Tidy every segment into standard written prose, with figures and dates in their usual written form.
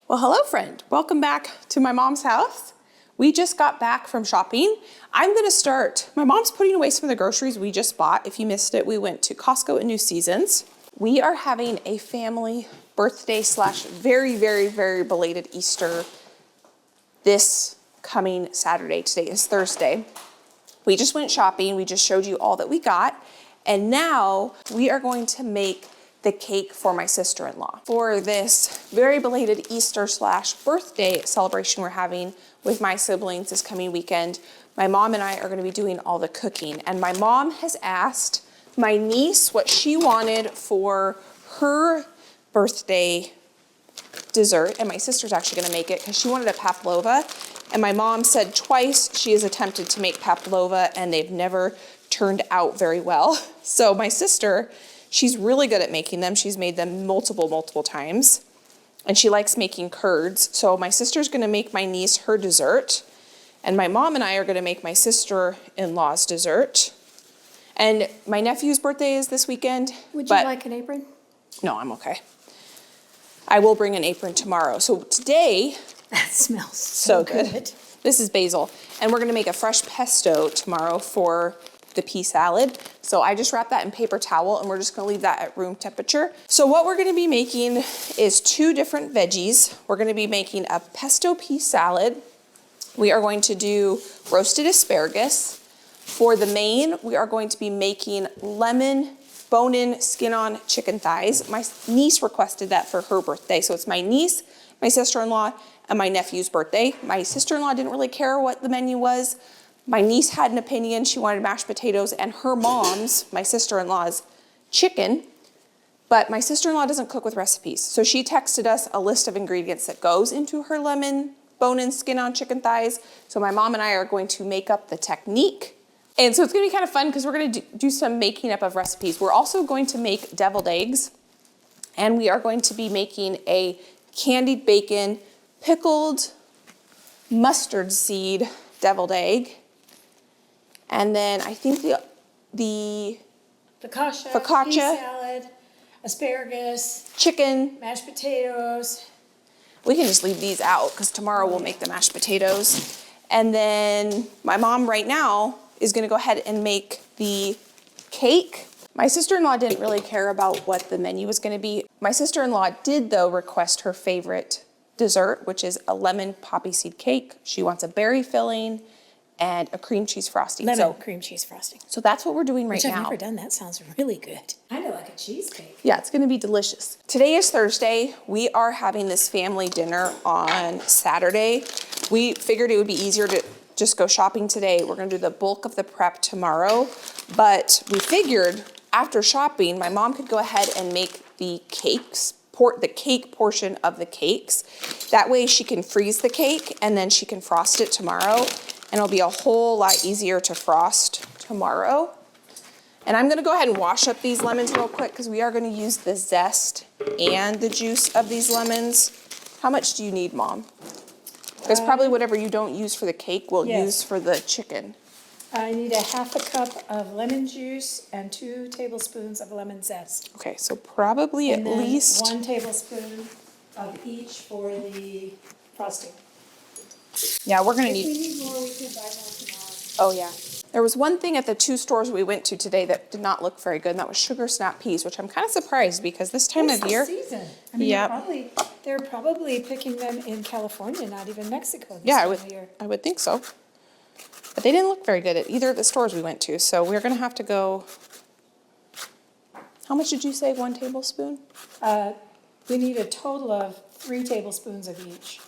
Well, hello friend. Welcome back to my mom's house. We just got back from shopping. I'm gonna start, my mom's putting away some of the groceries we just bought. If you missed it, we went to Costco at New Seasons. We are having a family birthday slash very, very, very belated Easter this coming Saturday. Today is Thursday. We just went shopping. We just showed you all that we got. And now we are going to make the cake for my sister-in-law for this very belated Easter slash birthday celebration we're having with my siblings this coming weekend. My mom and I are going to be doing all the cooking, and my mom has asked my niece what she wanted for her birthday dessert, and my sister's actually going to make it because she wanted a pavlova, and my mom said twice she has attempted to make pavlova and they've never turned out very well. So my sister, she's really good at making them. She's made them multiple times. And she likes making curds. So my sister's gonna make my niece her dessert. And my mom and I are gonna make my sister-in-law's dessert. And my nephew's birthday is this weekend. Would you like an apron? No, I'm okay. I will bring an apron tomorrow. So today, That smells so good. This is basil. And we're gonna make a fresh pesto tomorrow for the pea salad. So I just wrapped that in paper towel and we're just gonna leave that at room temperature. So what we're gonna be making is two different veggies. We're gonna be making a pesto pea salad. We are going to do roasted asparagus. For the main, we are going to be making lemon bone-in, skin-on chicken thighs. My niece requested that for her birthday. So it's my niece, my sister-in-law, and my nephew's birthday. My sister-in-law didn't really care what the menu was. My niece had an opinion. She wanted mashed potatoes and her mom's, my sister-in-law's, chicken. But my sister-in-law doesn't cook with recipes. So she texted us a list of ingredients that goes into her lemon bone-in, skin-on chicken thighs. So my mom and I are going to make up the technique. And so it's gonna be kind of fun because we're gonna do some making up of recipes. We're also going to make deviled eggs. And we are going to be making a candied bacon, pickled mustard seed deviled egg. And then I think the focaccia, pea salad, asparagus, chicken. mashed potatoes. We can just leave these out because tomorrow we'll make the mashed potatoes. And then my mom right now is gonna go ahead and make the cake. My sister-in-law didn't really care about what the menu was gonna be. My sister-in-law did though request her favorite dessert, which is a lemon poppy seed cake. She wants a berry filling and a cream cheese frosting. Cream cheese frosting. So that's what we're doing right Which now. I've never done. That sounds really good. Kind of like a cheesecake. Yeah, it's gonna be delicious. Today is Thursday. We are having this family dinner on Saturday. We figured it would be easier to just go shopping today. We're gonna do the bulk of the prep tomorrow, but we figured after shopping, my mom could go ahead and make the cakes, the cake portion of the cakes. That way she can freeze the cake and then she can frost it tomorrow. And it'll be a whole lot easier to frost tomorrow. And I'm gonna go ahead and wash up these lemons real quick because we are gonna use the zest and the juice of these lemons. How much do you need, Mom? Because probably whatever you don't use for the cake, we'll use for the chicken. I need a half a cup of lemon juice and 2 tablespoons of lemon zest. Okay, so probably And at then least 1 tablespoon of each for the frosting. yeah, we're gonna If we need. need more, we can buy more tomorrow. Oh yeah. There was one thing at the 2 stores we went to today that did not look very good, and that was sugar snap peas, which I'm kind of surprised because this time It's of the year. season. I mean, Yep. they're probably picking them in California, not even Mexico this Yeah, time of year. I would think so. But they didn't look very good at either of the stores we went to, so we're gonna have to go. How much did you say, 1 tablespoon? We need a total of 3 tablespoons of each.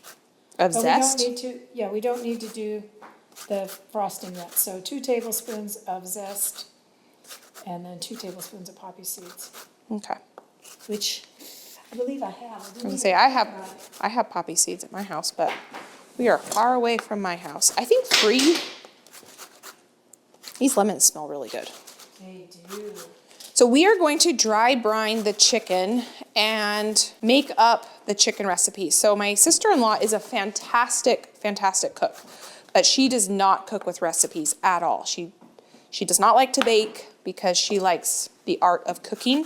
Of But zest? we don't need to do the frosting yet. So 2 tablespoons of zest and then 2 tablespoons of poppy seeds, Okay. which I believe I have. I was gonna say, I have poppy seeds at my house, but we are far away from my house. I think 3. These lemons smell really good. They do. So we are going to dry brine the chicken and make up the chicken recipe. So my sister-in-law is a fantastic cook, but she does not cook with recipes at all. She does not like to bake because she likes the art of cooking.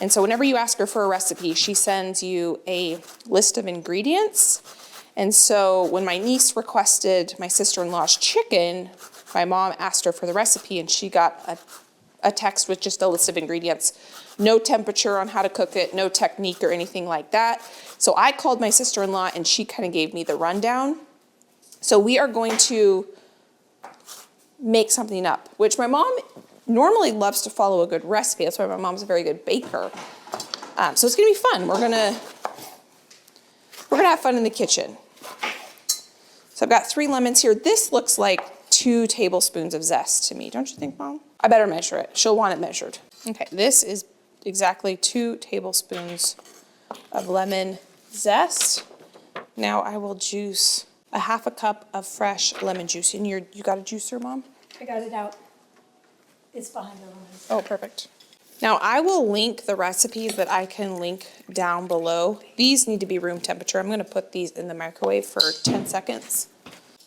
And so whenever you ask her for a recipe, she sends you a list of ingredients. And so when my niece requested my sister-in-law's chicken, my mom asked her for the recipe and she got a text with just a list of ingredients. No temperature on how to cook it, no technique or anything like that. So I called my sister-in-law and she kind of gave me the rundown. So we are going to make something up, which my mom normally loves to follow a good recipe. That's why my mom's a very good baker. So it's gonna be fun. We're gonna have fun in the kitchen. So I've got 3 lemons here. This looks like 2 tablespoons of zest to me. Don't you think, Mom? I better measure it. She'll want it measured. Okay, this is exactly 2 tablespoons of lemon zest. Now I will juice a 1/2 cup of fresh lemon juice. And you got a juicer, Mom? I got it out. It's behind the lemons. Oh, perfect. Now I will link the recipes that I can link down below. These need to be room temperature. I'm gonna put these in the microwave for 10 seconds.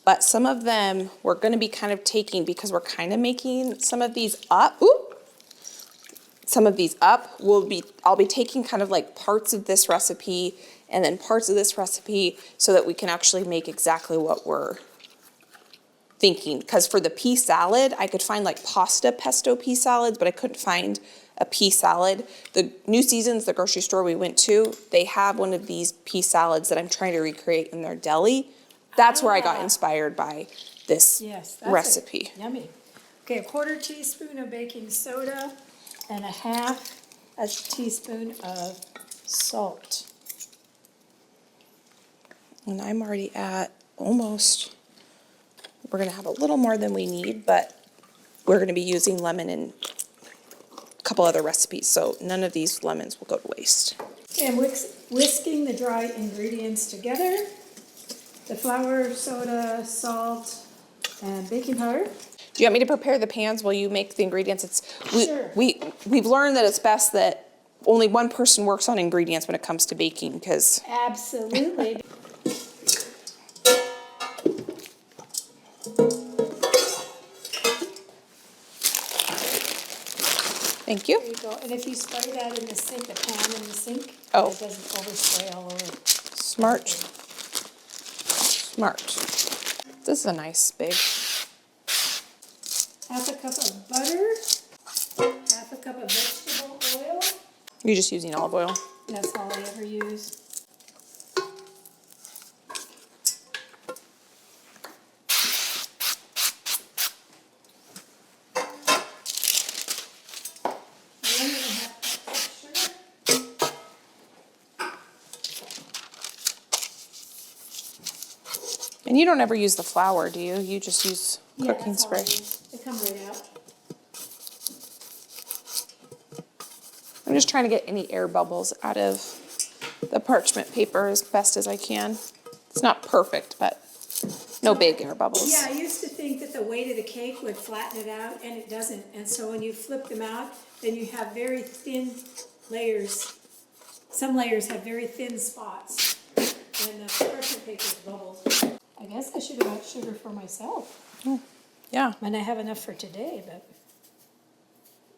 But some of them we're gonna be kind of taking, because we're kind of making some of these up. Some of these up I'll be taking kind of like parts of this recipe and then parts of this recipe so that we can actually make exactly what we're thinking. Because for the pea salad, I could find like pasta pesto pea salads, but I couldn't find a pea salad. The New Seasons, the grocery store we went to, they have one of these pea salads that I'm trying to recreate in their deli. That's where I got inspired by this recipe. Yummy. Okay, 1/4 teaspoon of baking soda and a 1/2 teaspoon of salt. And I'm already at almost, we're gonna have a little more than we need, but we're gonna be using lemon in a couple other recipes, so none of these lemons will go to waste. And whisking the dry ingredients together, the flour, soda, salt, and baking powder. Do you want me to prepare the pans while you make the ingredients? Sure. We've learned that it's best that only one person works on ingredients when it comes to baking, because Absolutely. thank you. There you go. And if you spray that in the sink, the pan in the sink, it Oh. doesn't overspray all over. Smart. Smart. This is a nice big. 1/2 cup of butter, 1/2 cup of vegetable oil. You're just using olive oil. That's all I ever use. And you don't ever use the flour, do you? You just use cooking that's all I spray. use. They come right out. I'm just trying to get any air bubbles out of the parchment paper as best as I can. It's not perfect, but no big air bubbles. Yeah, I used to think that the weight of the cake would flatten it out, and it doesn't. And so when you flip them out, then you have very thin layers. Some layers have very thin spots, and the parchment paper bubbles. I guess I should have got sugar for myself. Yeah. And I have enough for today, but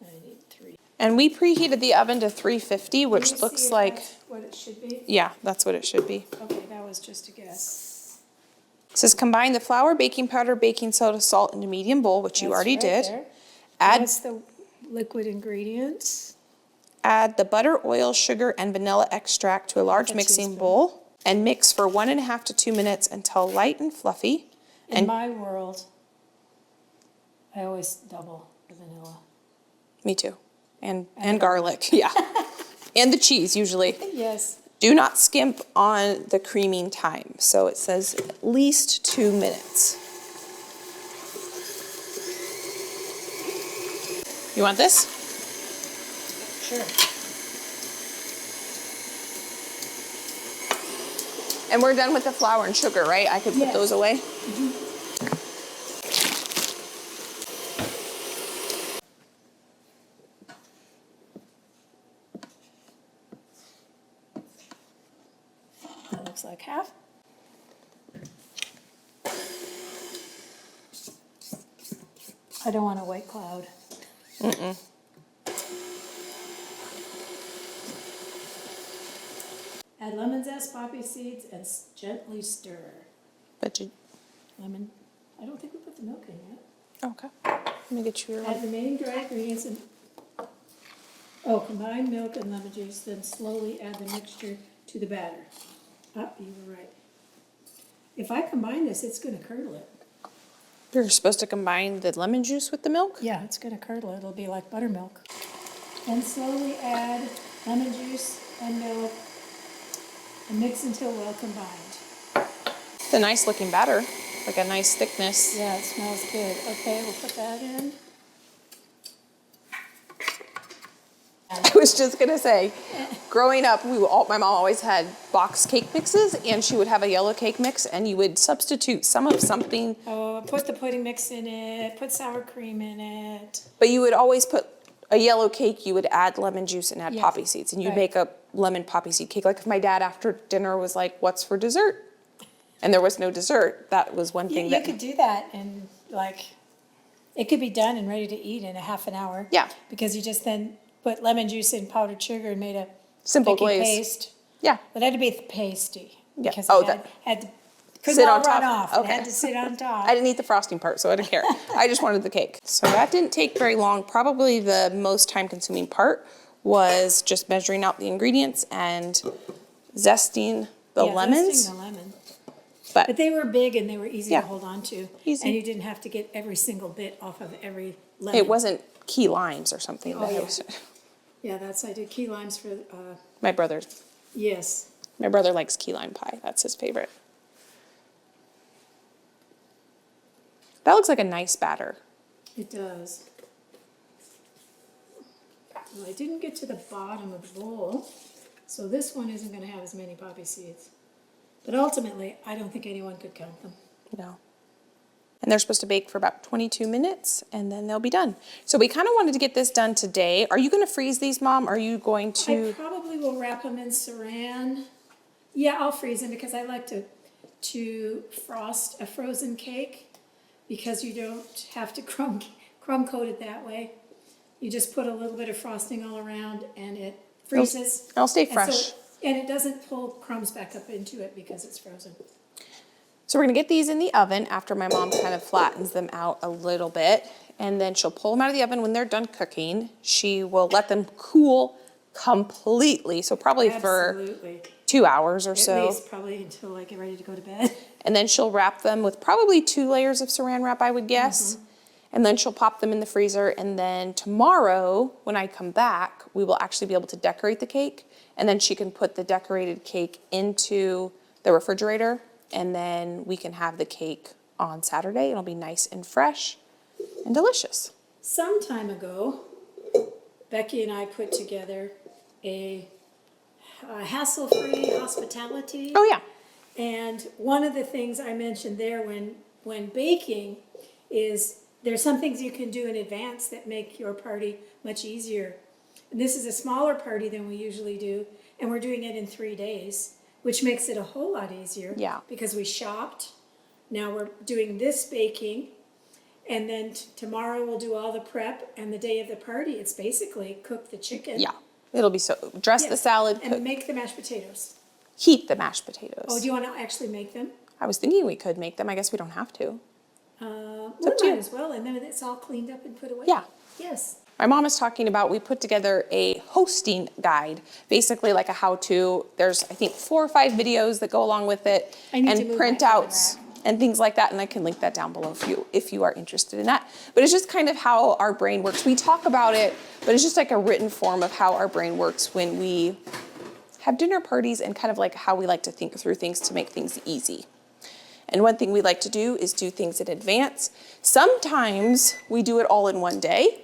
I need 3. And we preheated the oven to 350, Can which you looks see if like, that's what it should be? yeah, that's what it should be. Okay, that was just a guess. It says combine the flour, baking powder, baking soda, salt in a medium bowl, which you That's already right did. there. Add That's the liquid ingredients. Add the butter, oil, sugar, and vanilla extract to a large A mixing teaspoon. bowl and mix for 1.5 to 2 minutes until light and fluffy. In And my world, I always double the vanilla. me too. And garlic, yeah. And the cheese usually. Yes. Do not skimp on the creaming time. So it says at least 2 minutes. You want this? Sure. And we're done with the flour and sugar, right? I could put Yes. those away? That looks like half. I don't want a white cloud. Add lemon zest, poppy seeds, and gently stir. But you, Lemon. I don't think we put the milk in yet. okay. Let me get you your Add one. remaining dry ingredients and combine milk and lemon juice, then slowly add the mixture to the batter. You were right. If I combine this, it's going to curdle it. You're supposed to combine the lemon juice with the milk? Yeah, it's going to curdle it. It'll be like buttermilk. And slowly add lemon juice and milk and mix until well combined. It's a nice looking batter, like a nice thickness. Yeah, it smells good. Okay, we'll put that in. I was just gonna say, growing up, my mom always had box cake mixes, and she would have a yellow cake mix, and you would substitute some of something, Oh, put the pudding mix in it, put sour cream in it. but you would always put a yellow cake, you would add lemon juice and add Yes, poppy seeds, and you'd right. make a lemon poppy seed cake. Like if my dad after dinner was like, "What's for dessert?" and there was no dessert, that was one You, thing you that could do that and it could be done and ready to eat in a half an hour. Yeah. Because you just then put lemon juice and powdered sugar and made a Simple thicky glaze. paste. Yeah. But it had to be pasty. Yeah. Because Oh, it had to, couldn't Sit all on run top. off. It Okay. had to sit on top. I didn't eat the frosting part, so I didn't care. I just wanted the cake. So that didn't take very long. Probably the most time-consuming part was just measuring out the ingredients and zesting the Yeah, lemons. zesting the lemon. But But they were big and they were easy Yeah. to hold on to. Easy. And you didn't have to get every single bit off of every lemon. it wasn't key limes or something. Oh, that I yeah. was- Yeah, I did key limes for, my brother yes. likes key lime pie. That's his favorite. That looks like a nice batter. It does. Well, I didn't get to the bottom of the bowl, so this one isn't going to have as many poppy seeds. But ultimately, I don't think anyone could count them. No. And they're supposed to bake for about 22 minutes, and then they'll be done. So we kind of wanted to get this done today. Are you going to freeze these, Mom? Are you going I to? probably will wrap them in saran. Yeah, I'll freeze them because I like to frost a frozen cake because you don't have to crumb coat it that way. You just put a little bit of frosting all around and it freezes. It'll stay And so fresh. and it doesn't pull crumbs back up into it because it's frozen. So we're going to get these in the oven after my mom kind of flattens them out a little bit. And then she'll pull them out of the oven when they're done cooking. She will let them cool completely. So probably Absolutely. for 2 hours or At so. least probably until I get ready to go to bed. And then she'll wrap them with probably 2 layers of saran wrap, I would guess. And then she'll pop them in the freezer. And then tomorrow, when I come back, we will actually be able to decorate the cake. And then she can put the decorated cake into the refrigerator. And then we can have the cake on Saturday. It'll be nice and fresh and delicious. Some time ago, Becky and I put together a hassle-free hospitality. Oh, yeah. And one of the things I mentioned there when baking is there's some things you can do in advance that make your party much easier. And this is a smaller party than we usually do, and we're doing it in 3 days, which makes it a whole lot easier. Yeah. Because we shopped. Now we're doing this baking, and then tomorrow we'll do all the prep, and the day of the party, it's basically cook the chicken. Yeah. It'll be so, dress the Yes, salad, and make the mashed potatoes. heat the mashed potatoes. Oh, do you want to actually make them? I was thinking we could make them. I guess we don't have to. We up might to you. as well, and then it's all cleaned up and put away. Yeah. Yes. My mom is talking about, we put together a hosting guide, basically like a how-to. There's, I think, 4 or 5 videos that go along with it, I need to and move my printouts and things like that. And I can link that down below if you are interested in that. But it's just kind of how our brain works. We talk about it, but it's just like a written form of how our brain works when we have dinner parties and kind of like how we like to think through things to make things easy. And one thing we like to do is do things in advance. Sometimes we do it all in one day,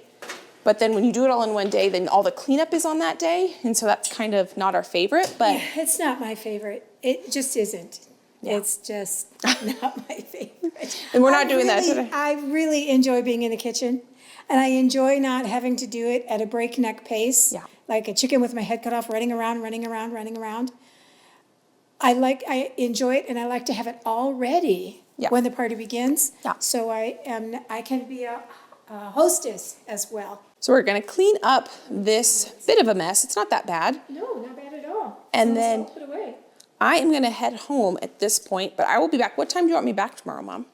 but then when you do it all in one day, then all the cleanup is on that day. And so that's kind of not our favorite, but Yeah, it's not my favorite. It just isn't. Yeah. It's just not my favorite. And we're not doing that today. I really enjoy being in the kitchen, and I enjoy not having to do it at a breakneck pace. Yeah. Like a chicken with my head cut off, running around. I enjoy it, and I like to have it all ready Yeah. when the party begins. Yeah. So I can be a hostess as well. so we're gonna clean up this bit of a mess. It's not that bad. No, not bad at all. And So then- I'll put away. I am gonna head home at this point, but I will be back. What time do you want me back tomorrow, Mom?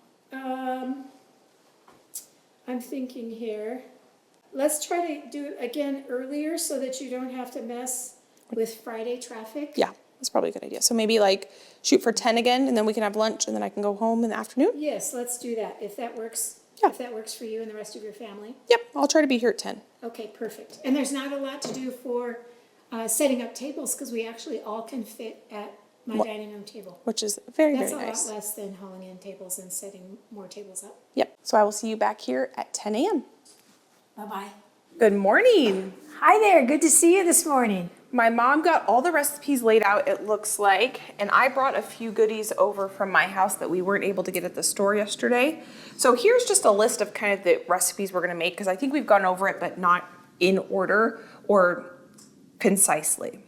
I'm thinking here, let's try to do it again earlier so that you don't have to mess with Friday traffic. Yeah, that's probably a good idea. So maybe like shoot for 10 again, and then we can have lunch, and then I can go home in the afternoon? Yes, let's do that, if that works. Yeah. If that works for you and the rest of your family. Yep, I'll try to be here at 10. Okay, perfect. And there's not a lot to do for setting up tables, because we actually all can fit at my dining room table. Which is very, That's very a nice. lot less than hauling in tables and setting more tables up. Yep, so I will see you back here at 10 a.m. Bye-bye. Good morning. Hi there, good to see you this morning. My mom got all the recipes laid out, it looks like, and I brought a few goodies over from my house that we weren't able to get at the store yesterday. So here's just a list of kind of the recipes we're gonna make, because I think we've gone over it, but not in order or concisely.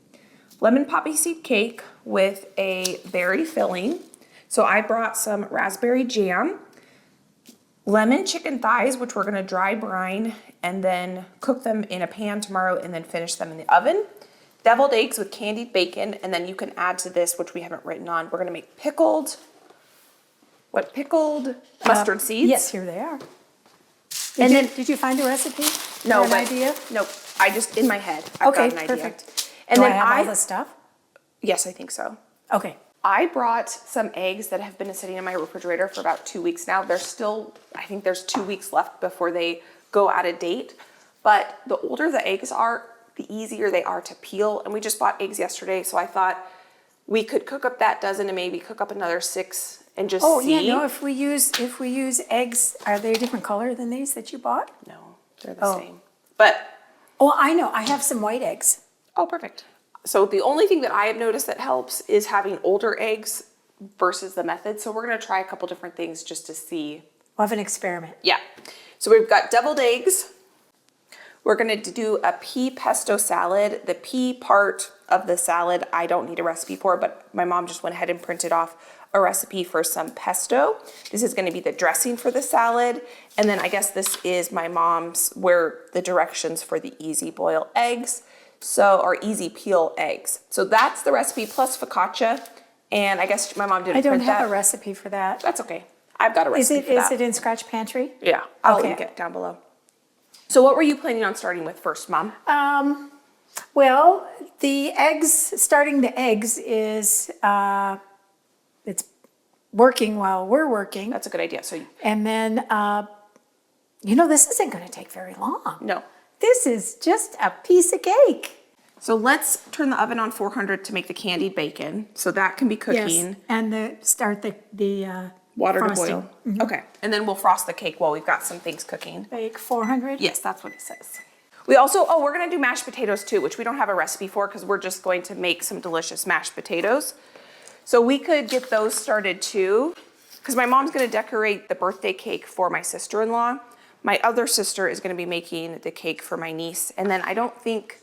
Lemon poppy seed cake with a berry filling. So I brought some raspberry jam, lemon chicken thighs, which we're gonna dry brine and then cook them in a pan tomorrow and then finish them in the oven. Deviled eggs with candied bacon, and then you can add to this, which we haven't written on, we're gonna make pickled mustard seeds. Yes, here they are. Did you find a recipe? No, or an but, idea? Nope, I just, in my head, I've Okay, got an idea. perfect. And Do then I have all the stuff? yes, I think so. Okay. I brought some eggs that have been sitting in my refrigerator for about 2 weeks now. There's still, I think there's 2 weeks left before they go out of date. But the older the eggs are, the easier they are to peel. And we just bought eggs yesterday, so I thought we could cook up that dozen and maybe cook up another 6 and just see. Yeah, no, if we use eggs, are they a different color than these that you bought? No, they're the same. But, Oh, I know, I have some white eggs. oh, perfect. So the only thing that I have noticed that helps is having older eggs versus the method. So we're gonna try a couple different things just to see. We'll have an experiment. Yeah. So we've got deviled eggs. We're gonna do a pea pesto salad. The pea part of the salad, I don't need a recipe for, but my mom just went ahead and printed off a recipe for some pesto. This is gonna be the dressing for the salad. And then I guess this is my mom's, where the directions for the easy boil eggs. Or easy peel eggs. So that's the recipe plus focaccia. And I guess my mom didn't I don't print that. have a recipe for that. That's okay. I've got a recipe for that. Is it in Scratch Pantry? Yeah, I'll Okay. link it down below. So what were you planning on starting with first, Mom? Well, starting the eggs is, it's working while we're working. That's a good idea. So And then, this isn't gonna take very long. no. This is just a piece of cake. So let's turn the oven on 400 to make the candied bacon. So that can be cooking. And start the Water frosting. to boil. Okay. And then we'll frost the cake while we've got some things cooking. Bake 400? Yes, that's what it says. We also, we're gonna do mashed potatoes too, which we don't have a recipe for because we're just going to make some delicious mashed potatoes. So we could get those started too, because my mom's gonna decorate the birthday cake for my sister-in-law. My other sister is gonna be making the cake for my niece. And then I don't think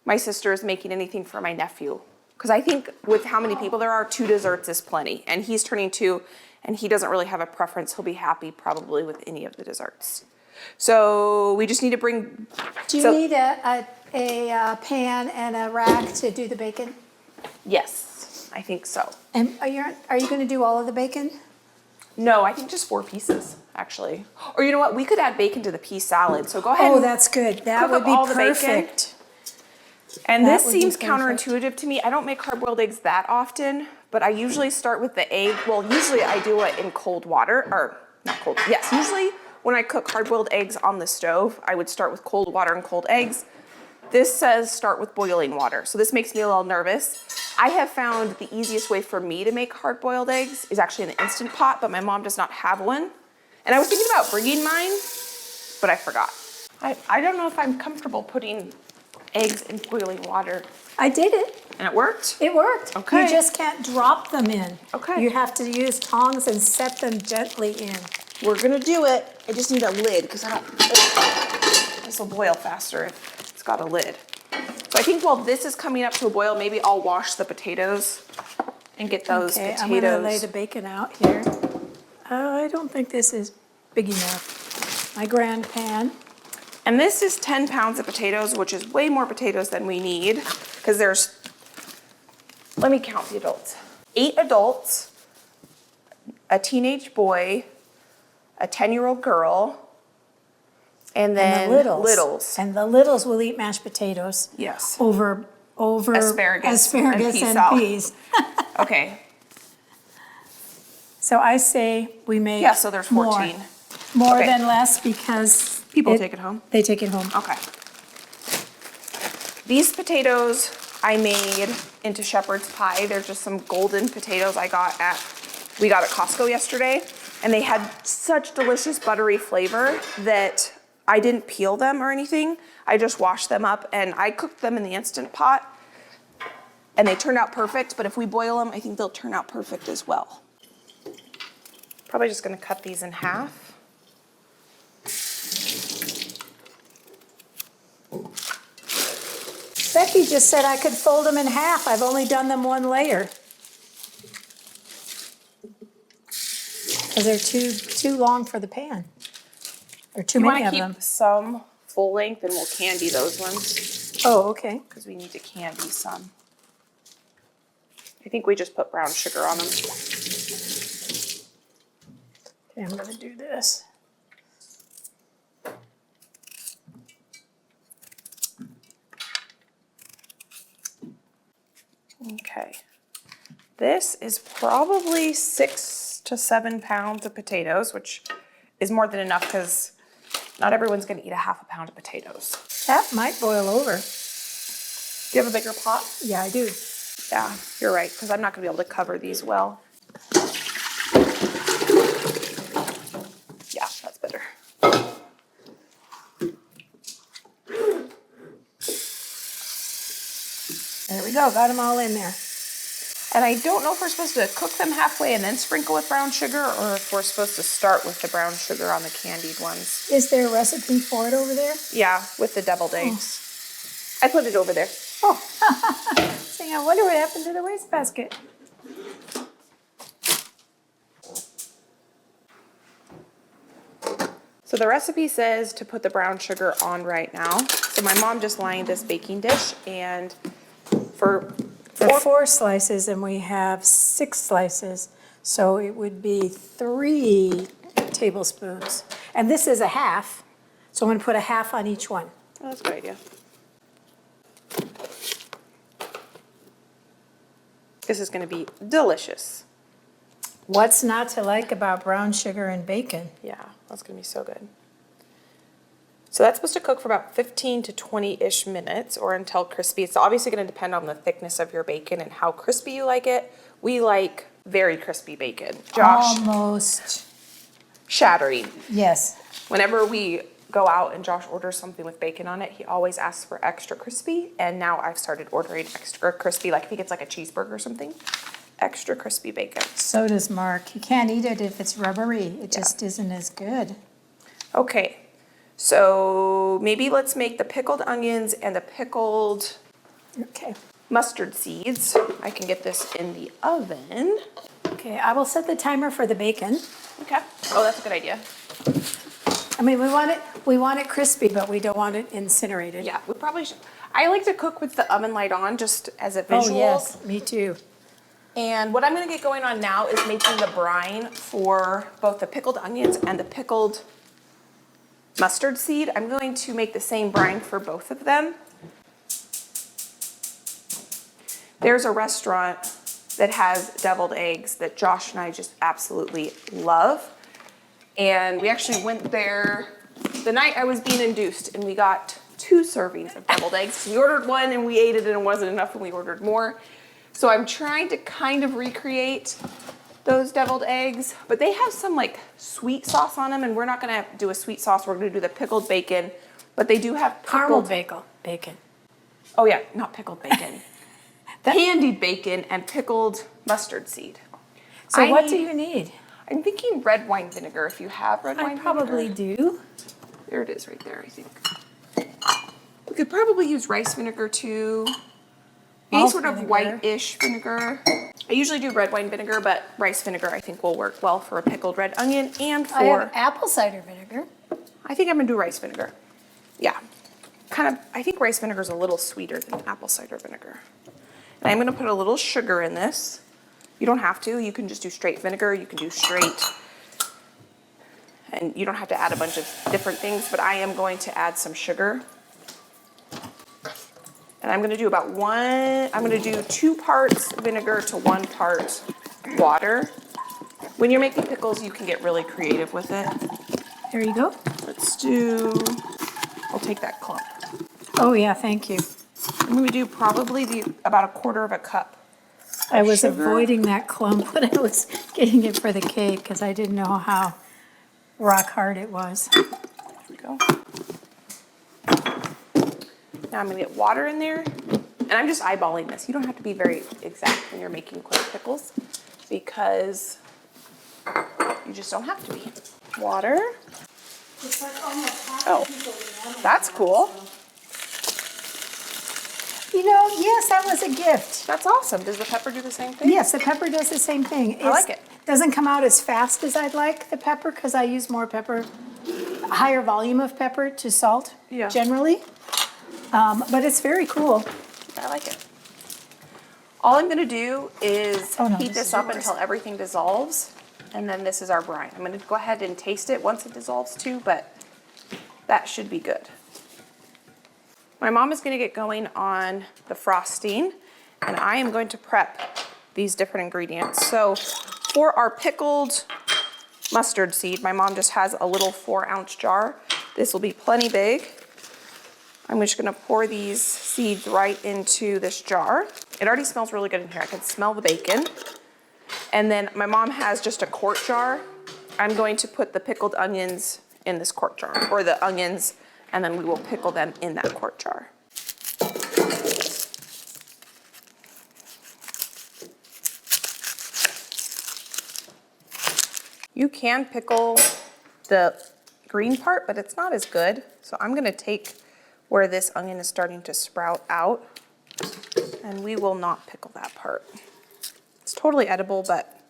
my sister is making anything for my nephew. Because I think with how many people there are, 2 desserts is plenty. And he's turning 2 and he doesn't really have a preference. He'll be happy probably with any of the desserts. So we just need to bring. Do you need a pan and a rack to do the bacon? Yes, I think so. And are you going to do all of the bacon? No, I think just 4 pieces, actually. Or you know what? We could add bacon to the pea salad. So go ahead. Oh, that's good. That cook would up be all the bacon. perfect. And That this would be seems perfect. counterintuitive to me. I don't make hard-boiled eggs that often, but I usually start with the egg. Well, usually I do it in cold water, or not cold. Yes, usually when I cook hard-boiled eggs on the stove, I would start with cold water and cold eggs. This says start with boiling water, so this makes me a little nervous. I have found the easiest way for me to make hard-boiled eggs is actually in the Instant Pot, but my mom does not have one. And I was thinking about bringing mine, but I forgot. I don't know if I'm comfortable putting eggs in boiling water. I did it. And it worked? It worked. Okay. You just can't drop them in. Okay. You have to use tongs and set them gently in. We're gonna do it. I just need a lid because I don't, this will boil faster if it's got a lid. So I think while this is coming up to a boil, maybe I'll wash the potatoes and get those Okay, potatoes. I'm going to lay the bacon out here. I don't think this is big enough. My grand pan. And this is 10 pounds of potatoes, which is way more potatoes than we need because there's let me count the adults. 8 adults, a teenage boy, a 10-year-old girl, and then littles. And the littles will eat mashed potatoes. Yes. Over Asparagus and and peas. Okay. So I say we make Yeah, so there's 14. More Okay. than less because People take it home? They take it home. Okay. These potatoes I made into shepherd's pie. They're just some golden potatoes we got at Costco yesterday. And they had such delicious buttery flavor that I didn't peel them or anything. I just washed them up and I cooked them in the Instant Pot. And they turned out perfect, but if we boil them, I think they'll turn out perfect as well. Probably just gonna cut these in half. Becky just said I could fold them in half. I've only done them 1 layer. Because they're too long for the pan. Or too many of them. You wanna keep some full length and we'll candy those ones. Oh, okay. Because we need to candy some. I think we just put brown sugar on them. Okay, I'm gonna do this. Okay. This is probably 6 to 7 pounds of potatoes, which is more than enough because not everyone's gonna eat a half a pound of potatoes. That might boil over. Do you have a bigger pot? Yeah, I do. Yeah, you're right, because I'm not gonna be able to cover these well. Yeah, that's better. There we go, got them all in there. And I don't know if we're supposed to cook them halfway and then sprinkle with brown sugar, or if we're supposed to start with the brown sugar on the candied ones. Is there a recipe for it over there? Yeah, with the deviled eggs. I put it over there. Oh, saying I wonder what happened to the wastebasket. So the recipe says to put the brown sugar on right now. So my mom just lined this baking dish, and for 4 slices, and we have 6 slices, so it would be 3 tablespoons. And this is a half, so I'm gonna put a half on each one. Oh, that's a good idea. This is gonna be delicious. What's not to like about brown sugar and bacon? Yeah, that's gonna be so good. So that's supposed to cook for about 15 to 20-ish minutes or until crispy. It's obviously gonna depend on the thickness of your bacon and how crispy you like it. We like very crispy bacon. Josh, Almost. shattering. Yes. Whenever we go out and Josh orders something with bacon on it, he always asks for extra crispy. And now I've started ordering extra crispy, like if he gets like a cheeseburger or something, extra crispy bacon. So does Mark. He can't eat it if it's rubbery. It just isn't as good. Okay, so maybe let's make the pickled onions and the pickled Okay. mustard seeds. I can get this in the oven. Okay, I will set the timer for the bacon. Okay. Oh, that's a good idea. I mean, we want it crispy, but we don't want it incinerated. Yeah, we probably should. I like to cook with the oven light on just as a visual. Oh, yes, me too. And what I'm gonna get going on now is making the brine for both the pickled onions and the pickled mustard seed. I'm going to make the same brine for both of them. There's a restaurant that has deviled eggs that Josh and I just absolutely love. And we actually went there the night I was being induced, and we got 2 servings of deviled eggs. We ordered one and we ate it and it wasn't enough and we ordered more. So I'm trying to kind of recreate those deviled eggs, but they have some like sweet sauce on them, and we're not gonna do a sweet sauce. We're gonna do the pickled bacon, but they do have Caramel pickled bacon. Oh yeah, not pickled bacon. Candied bacon and pickled mustard seed. So what do you need? I'm thinking red wine vinegar, if you have red wine I vinegar. probably do. There it is right there, I think. We could probably use rice vinegar too. Any Malt sort of vinegar. white-ish vinegar. I usually do red wine vinegar, but rice vinegar I think will work well for a pickled red onion and I for, have apple cider vinegar. I think I'm gonna do rice vinegar. Yeah, kind of, I think rice vinegar is a little sweeter than apple cider vinegar. And I'm gonna put a little sugar in this. You don't have to, you can just do straight vinegar, you can do straight, and you don't have to add a bunch of different things, but I am going to add some sugar. And I'm gonna do I'm gonna do 2 parts vinegar to 1 part water. When you're making pickles, you can get really creative with it. There you go. I'll take that clump. Oh, yeah, thank you. I'm gonna do probably about 1/4 cup. I was Sugar. avoiding that clump when I was getting it for the cake because I didn't know how rock hard it was. There we go. Now I'm gonna get water in there, and I'm just eyeballing this. You don't have to be very exact when you're making quick pickles because you just don't have to be. Water. It's like almost half Oh, that's cool. You know, yes, that was a gift. That's awesome. Does the pepper do the same thing? Yes, the pepper does the same thing. I like it. Doesn't come out as fast as I'd like the pepper because I use more pepper, a higher volume of pepper to salt generally. But it's very cool. I like it. All I'm gonna do is Oh, no, heat this this is up yours. until everything dissolves, and then this is our brine. I'm gonna go ahead and taste it once it dissolves too, but that should be good. My mom is gonna get going on the frosting, and I am going to prep these different ingredients. So for our pickled mustard seed, my mom just has a little 4-ounce jar. This will be plenty big. I'm just gonna pour these seeds right into this jar. It already smells really good in here. I can smell the bacon. And then my mom has just a quart jar. I'm going to put the pickled onions in this quart jar, or the onions, and then we will pickle them in that quart jar. You can pickle the green part, but it's not as good. So I'm gonna take where this onion is starting to sprout out, and we will not pickle that part. It's totally edible, but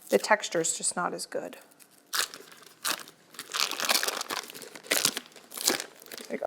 the texture is just not as good. There you go.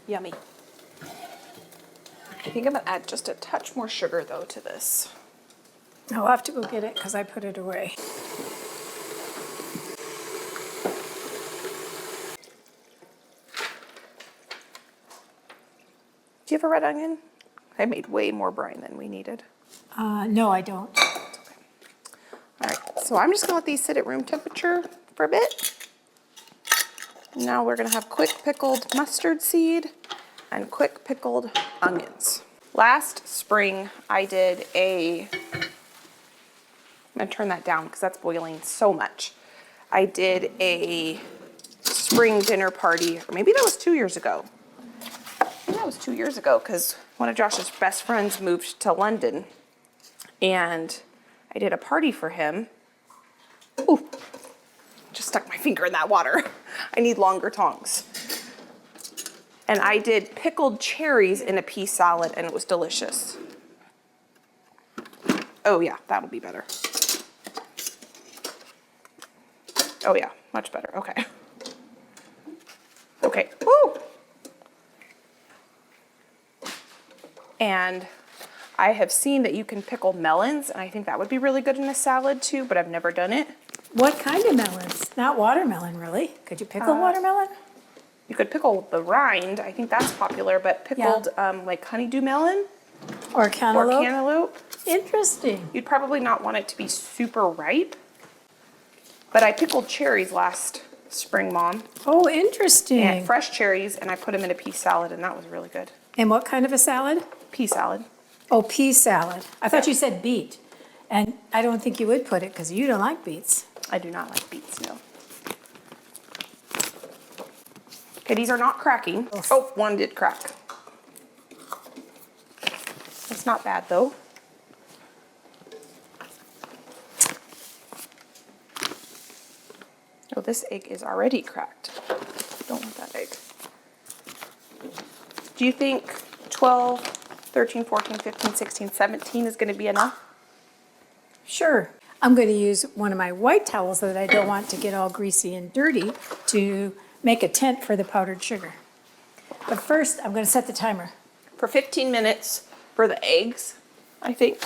Yummy. I think I'm gonna add just a touch more sugar though to this. I'll have to go get it because I put it away. Do you have a red onion? I made way more brine than we needed. No, I don't. Okay. All right, so I'm just gonna let these sit at room temperature for a bit. Now we're gonna have quick pickled mustard seed and quick pickled onions. Last spring, I'm gonna turn that down because that's boiling so much. I did a spring dinner party, or maybe that was 2 years ago. I think that was 2 years ago because one of Josh's best friends moved to London, and I did a party for him. Ooh, just stuck my finger in that water. I need longer tongs. And I did pickled cherries in a pea salad, and it was delicious. Oh yeah, that'll be better. Oh yeah, much better, okay. Okay, woo! And I have seen that you can pickle melons, and I think that would be really good in a salad too, but I've never done it. What kind of melons? Not watermelon, really. Could you pickle watermelon? You could pickle the rind, I think that's popular, but pickled like honeydew melon Or cantaloupe? or cantaloupe, Interesting. you'd probably not want it to be super ripe. But I pickled cherries last spring, Mom, Oh, interesting. and fresh cherries, and I put them in a pea salad, and that was really good. And what kind of a salad? Pea salad. Oh, pea salad. I thought you said beet. And I don't think you would put it because you don't like beets. I do not like beets, no. Okay, these are not cracking. Oh, one did crack. It's not bad though. Oh, this egg is already cracked. Don't want that egg. Do you think 12, 13, 14, 15, 16, 17 is going to be enough? Sure. I'm going to use one of my white towels that I don't want to get all greasy and dirty to make a tent for the powdered sugar. But first, I'm going to set the timer. For 15 minutes for the eggs, I think.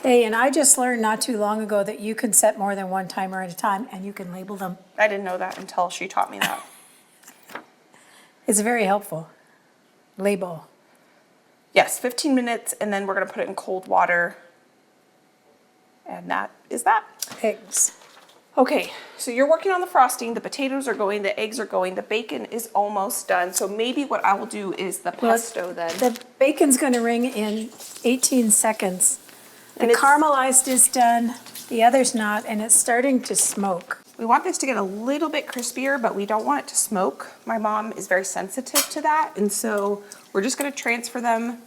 Hey, and I just learned not too long ago that you can set more than one timer at a time and you can label them. I didn't know that until she taught me that. It's very helpful. Label. Yes, 15 minutes, and then we're going to put it in cold water. And that is that. Eggs. Okay, so you're working on the frosting. The potatoes are going, the eggs are going, the bacon is almost done. So maybe what I will do is the pesto then. The bacon's going to ring in 18 seconds. The And it's- caramelized is done, the other's not, and it's starting to smoke. We want this to get a little bit crispier, but we don't want it to smoke. My mom is very sensitive to that, and so we're just going to transfer them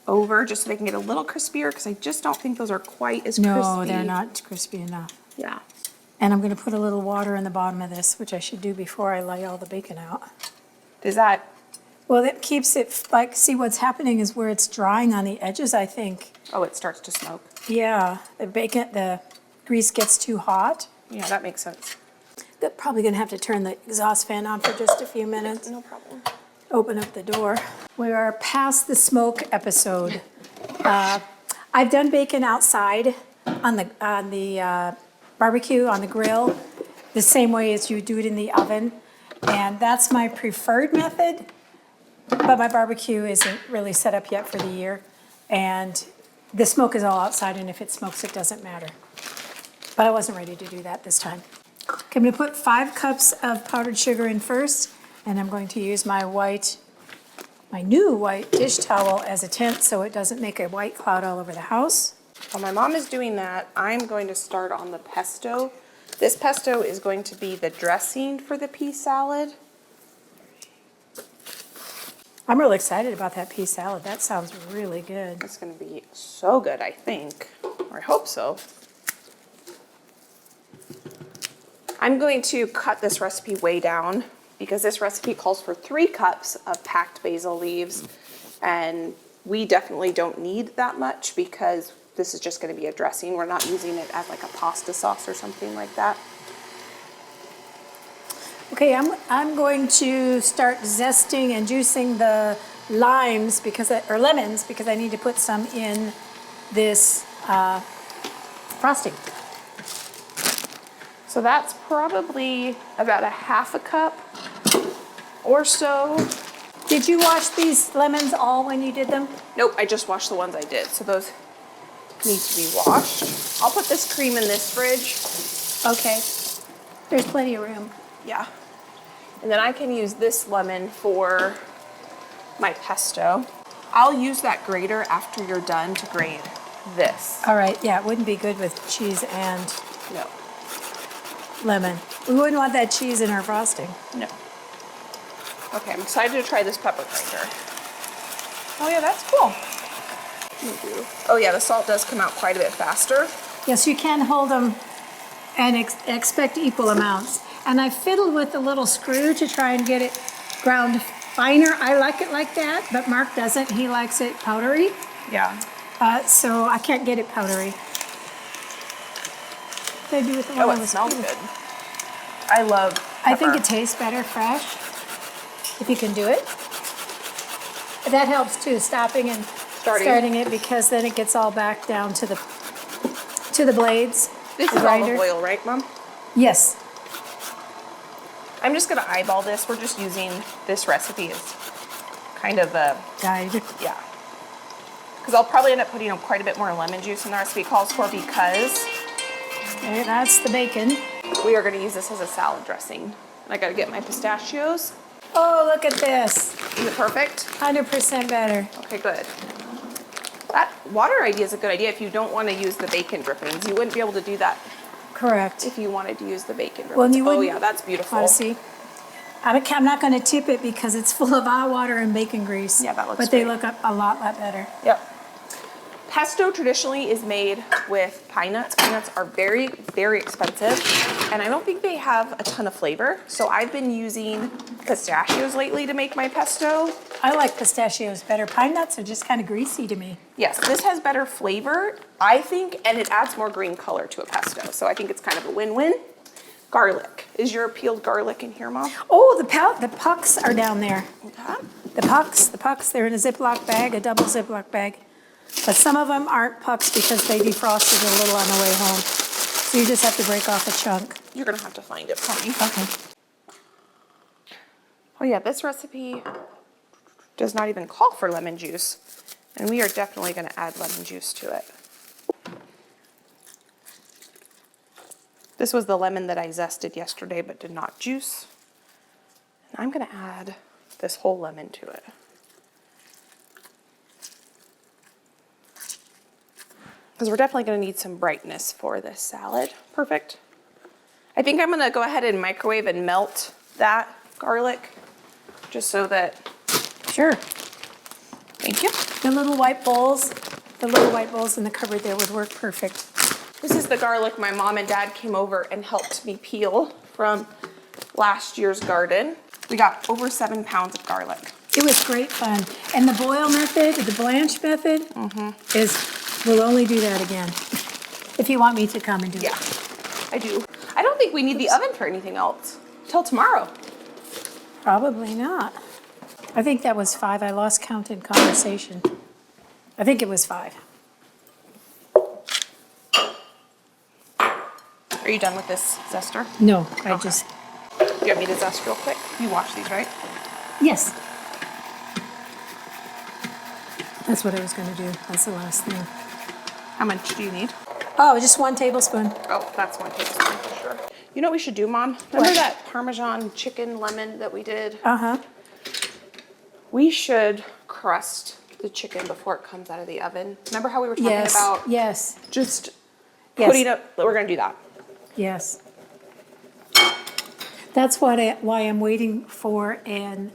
over just so they can get a little crispier, because I just don't think those are quite as crispy. No, they're not crispy enough. Yeah. And I'm going to put a little water in the bottom of this, which I should do before I lay all the bacon out. Does that... Well, it keeps it, like, see what's happening is where it's drying on the edges, I think. Oh, it starts to smoke. Yeah, the grease gets too hot. Yeah, that makes sense. They're probably going to have to turn the exhaust fan on for just a few minutes. No problem. Open up the door. We are past the smoke episode. I've done bacon outside on the barbecue, on the grill, the same way as you do it in the oven. And that's my preferred method, but my barbecue isn't really set up yet for the year. And the smoke is all outside, and if it smokes, it doesn't matter. But I wasn't ready to do that this time. Okay, I'm gonna put 5 cups of powdered sugar in first, and I'm going to use my new white dish towel as a tent so it doesn't make a white cloud all over the house. While my mom is doing that, I'm going to start on the pesto. This pesto is going to be the dressing for the pea salad. I'm really excited about that pea salad. That sounds really good. It's going to be so good, I think, or I hope so. I'm going to cut this recipe way down because this recipe calls for 3 cups of packed basil leaves, and we definitely don't need that much because this is just going to be a dressing. We're not using it as like a pasta sauce or something like that. Okay, I'm going to start zesting and juicing the lemons because I need to put some in this frosting. So that's probably about a half a cup or so. Did you wash these lemons all when you did them? Nope, I just washed the ones I did. So those need to be washed. I'll put this cream in this fridge. Okay, there's plenty of room. Yeah. And then I can use this lemon for my pesto. I'll use that grater after you're done to grate this. All right, yeah, it wouldn't be good with cheese and No, lemon. We wouldn't want that cheese in our frosting. no. Okay, I'm excited to try this pepper grater. Oh yeah, that's cool. Oh yeah, the salt does come out quite a bit faster. Yes, you can hold them and expect equal amounts. And I fiddled with the little screw to try and get it ground finer. I like it like that, but Mark doesn't. He likes it powdery. Yeah. So I can't get it powdery. What did I do with the one Oh, on it the smells screw? good. I love I think pepper. it tastes better fresh, if you can do it. That helps too, stopping and starting it, because then it gets all back down to the blades. This the is grinder. olive oil, right, Mom? Yes. I'm just gonna eyeball this. We're just using this recipe as kind of a, Guide. yeah. Because I'll probably end up putting quite a bit more lemon juice than the recipe calls for because Okay, that's the bacon. we are gonna use this as a salad dressing. And I gotta get my pistachios. Oh, look at this. Is it perfect? 100% better. Okay, good. That water idea is a good idea if you don't want to use the bacon drippings. You wouldn't be able to do that Correct. if you wanted to use the bacon drippings. Well, you Oh wouldn't- yeah, that's beautiful. Want to see? I'm not going to tip it because it's full of hot water and bacon grease. Yeah, that looks But they great. look a lot better. Yep. Pesto traditionally is made with pine nuts. Pine nuts are very, very expensive, and I don't think they have a ton of flavor. So I've been using pistachios lately to make my pesto. I like pistachios better. Pine nuts are just kind of greasy to me. Yes, this has better flavor, I think, and it adds more green color to a pesto. So I think it's kind of a win-win. Garlic. Is your peeled garlic in here, Mom? Oh, the pucks are down there. Okay. The pucks, they're in a Ziploc bag, a double Ziploc bag. But some of them aren't pucks because they defrosted a little on the way home. So you just have to break off a chunk. You're gonna have to find it for me. Okay. Oh yeah, this recipe does not even call for lemon juice. And we are definitely gonna add lemon juice to it. This was the lemon that I zested yesterday but did not juice. And I'm gonna add this whole lemon to it. Because we're definitely gonna need some brightness for this salad. Perfect. I think I'm gonna go ahead and microwave and melt that garlic, just so that, Sure. thank you. The little white bowls in the cupboard there would work perfect. This is the garlic my mom and dad came over and helped me peel from last year's garden. We got over 7 pounds of garlic. It was great fun. And the boil method, the blanch method, we'll only do that again. If you want me to come and do Yeah, it. I do. I don't think we need the oven for anything else till tomorrow. Probably not. I think that was 5. I lost count in conversation. I think it was 5. Are you done with this zester? No, I Okay. just, Do you want me to zest real quick? You wash these, right? yes. That's what I was gonna do. That's the last thing. How much do you need? Oh, just 1 tablespoon. Oh, that's 1 tablespoon for sure. You know what we should do, Mom? Remember What? that Parmesan chicken lemon that we did? Uh-huh. We should crust the chicken before it comes out of the oven. Remember how we were talking Yes, about yes, just Yes. putting up, we're gonna do that. yes. That's why I'm waiting for an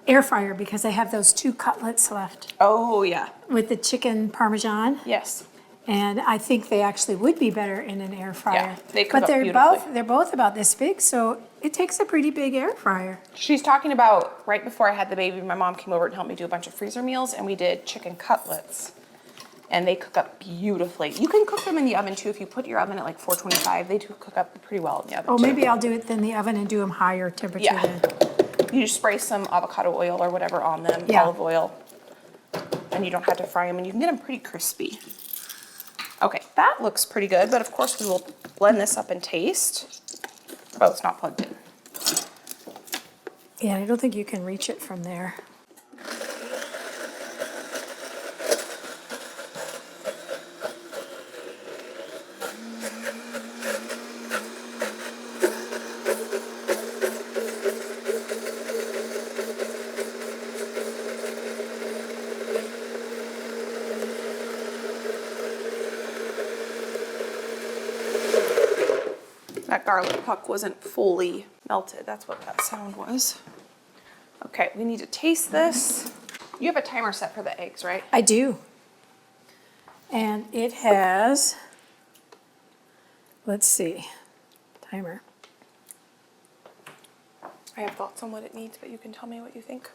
air fryer, because I have those 2 cutlets left Oh, yeah. with the chicken Parmesan. Yes. And I think they actually would be better in an air fryer. they cook But up they're beautifully. both about this big, so it takes a pretty big air fryer. She's talking about right before I had the baby, my mom came over and helped me do a bunch of freezer meals, and we did chicken cutlets. And they cook up beautifully. You can cook them in the oven too. If you put your oven at like 425, they do cook up pretty well in the oven Oh, too. maybe I'll do it in the oven and do them higher temperature Yeah. then. You just spray some avocado oil or whatever on them, Yeah. olive oil, and you don't have to fry them, and you can get them pretty crispy. Okay, that looks pretty good, but of course we will blend this up and taste. Oh, it's not plugged in. Yeah, I don't think you can reach it from there. That garlic puck wasn't fully melted. That's what that sound was. Okay, we need to taste this. You have a timer set for the eggs, right? I do. And it has, let's see, timer. I have thoughts on what it needs, but you can tell me what you think.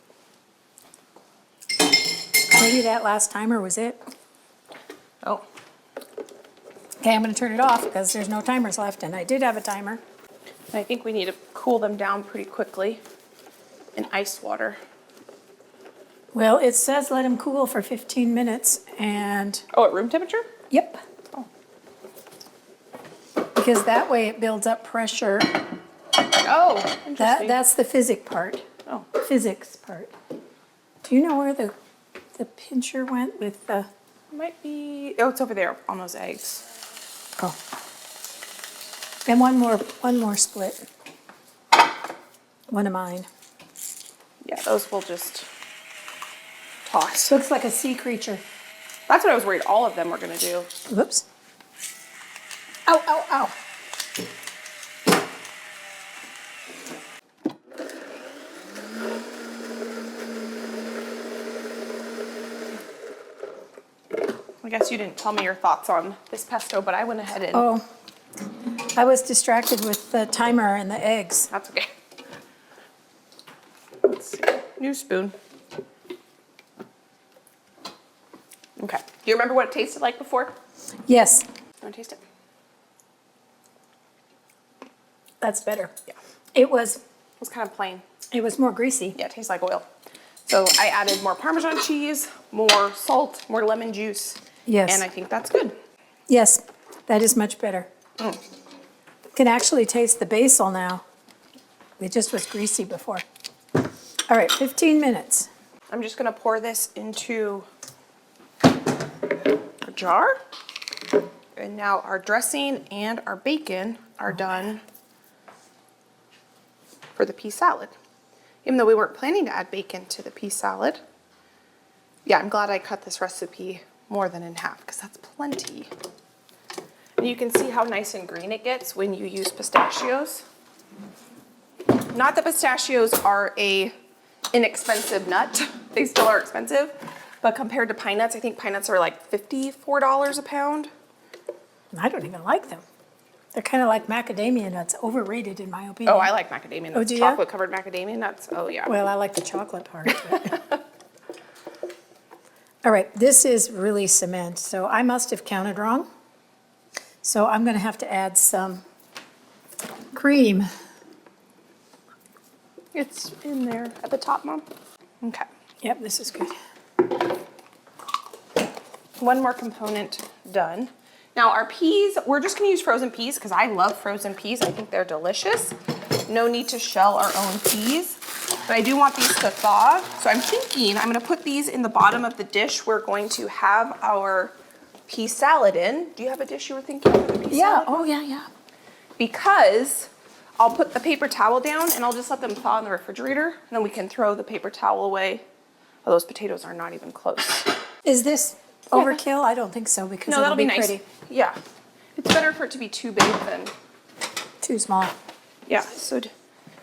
Maybe that last timer was it. Oh, Okay, I'm gonna turn it off because there's no timers left, and I did have a timer. and I think we need to cool them down pretty quickly in ice water. Well, it says let them cool for 15 minutes, and Oh, at room temperature? yep. Oh. Because that way it builds up pressure. Oh, interesting. That's the physics part. Oh. Physics part. Do you know where the pincher went with the? Might be, oh, it's over there on those eggs. Oh. And one more split. One of mine. Yeah, those will just toss. Looks like a sea creature. That's what I was worried all of them were gonna do. Whoops. Ow, ow, ow. guess you didn't tell me your thoughts on this pesto, but I went ahead and... Oh, I was distracted with the timer and the eggs. That's okay. Let's see. New spoon. Okay. Do you remember what it tasted like before? Yes, You want to taste it? that's better. Yeah. It was Kind of plain. more greasy. Yeah, it tastes like oil. So I added more Parmesan cheese, more salt, more lemon juice. Yes. And I think that's good. Yes, that is much better. Can actually taste the basil now. It just was greasy before. All right, 15 minutes. I'm just gonna pour this into a jar. And now our dressing and our bacon are done for the pea salad. Even though we weren't planning to add bacon to the pea salad. Yeah, I'm glad I cut this recipe more than in half because that's plenty. And you can see how nice and green it gets when you use pistachios. Not that pistachios are a inexpensive nut. They still are expensive. But compared to pine nuts, I think pine nuts are like $54 a pound. I don't even like them. They're kind of like macadamia nuts, overrated in my opinion. Oh, I like macadamia nuts. Oh, do ya? Chocolate covered macadamia nuts. Oh, yeah. Well, I like the chocolate part. But. All right, this is really cement, so I must have counted wrong. So I'm going to have to add some cream. It's in there at the top, Mom. Okay. Yep, this is good. One more component done. Now our peas, we're just gonna use frozen peas because I love frozen peas. I think they're delicious. No need to shell our own peas, but I do want these to thaw. So I'm thinking I'm gonna put these in the bottom of the dish we're going to have our pea salad in. Do you have a dish you were thinking for the pea salad? Oh yeah. Because I'll put the paper towel down and I'll just let them thaw in the refrigerator and then we can throw the paper towel away. Oh, those potatoes are not even close. Is this overkill? I don't think so because No, it'll that'll be nice. pretty. Yeah. It's better for it to be too big than, Too small. yeah. So do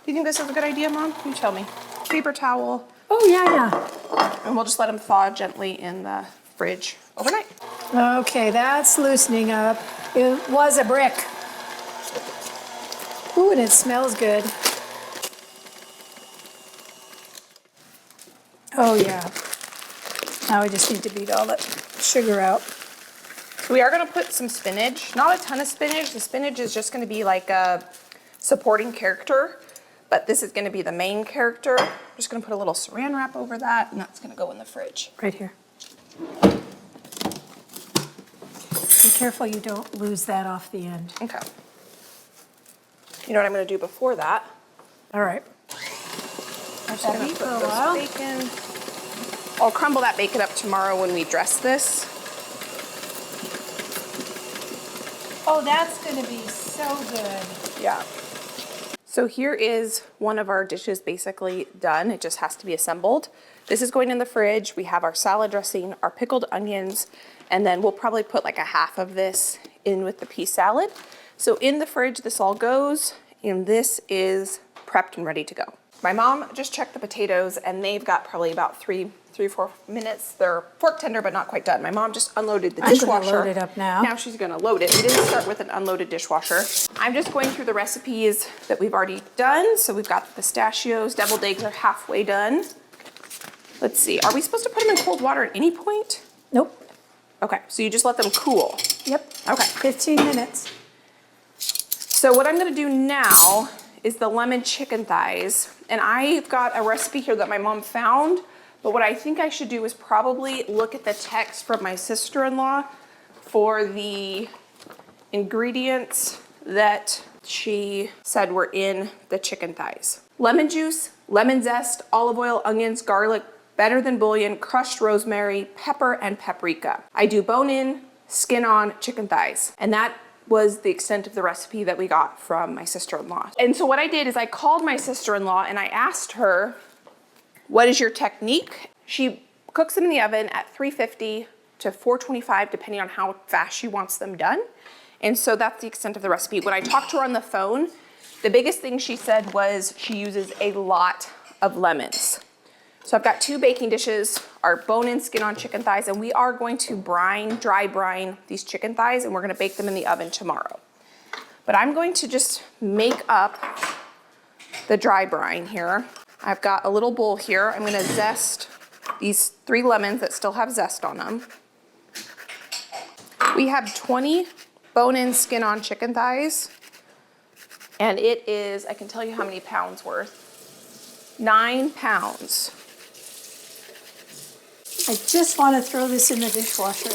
you think this is a good idea, Mom? You tell me. Paper towel, Oh yeah. and we'll just let them thaw gently in the fridge overnight. Okay, that's loosening up. It was a brick. Ooh, and it smells good. Oh yeah. Now we just need to beat all that sugar out. So we are gonna put some spinach, not a ton of spinach. The spinach is just gonna be like a supporting character, but this is gonna be the main character. I'm just gonna put a little saran wrap over that, and that's gonna go in the fridge. Right here. Be careful you don't lose that off the end. Okay. You know what I'm gonna do before that? All right. I'm just gonna put this bacon. I'll crumble that bacon up tomorrow when we dress this. Oh, that's gonna be so good. Yeah. So here is one of our dishes basically done. It just has to be assembled. This is going in the fridge. We have our salad dressing, our pickled onions, and then we'll probably put like a half of this in with the pea salad. So in the fridge, this all goes, and this is prepped and ready to go. My mom just checked the potatoes and they've got probably about 3 or 4 minutes. They're fork tender, but not quite done. My mom just unloaded the dishwasher. I'm gonna load it up now. Now she's gonna load it. We didn't start with an unloaded dishwasher. I'm just going through the recipes that we've already done. So we've got the pistachios, deviled eggs are halfway done. Let's see, are we supposed to put them in cold water at any point? Nope. Okay, so you just let them cool. Yep. Okay. 15 minutes. So what I'm gonna do now is the lemon chicken thighs. And I've got a recipe here that my mom found, but what I think I should do is probably look at the text from my sister-in-law for the ingredients that she said were in the chicken thighs. Lemon juice, lemon zest, olive oil, onions, garlic, better than bouillon, crushed rosemary, pepper, and paprika. I do bone-in, skin-on chicken thighs. And that was the extent of the recipe that we got from my sister-in-law. And so what I did is I called my sister-in-law and I asked her, what is your technique? She cooks them in the oven at 350 to 425, depending on how fast she wants them done. And so that's the extent of the recipe. When I talked to her on the phone, the biggest thing she said was she uses a lot of lemons. So I've got 2 baking dishes, our bone-in skin-on chicken thighs, and we are going to dry brine these chicken thighs, and we're gonna bake them in the oven tomorrow. But I'm going to just make up the dry brine here. I've got a little bowl here. I'm gonna zest these 3 lemons that still have zest on them. We have 20 bone-in skin-on chicken thighs, and it is, I can tell you how many pounds worth, 9 pounds. I just want to throw this in the dishwasher.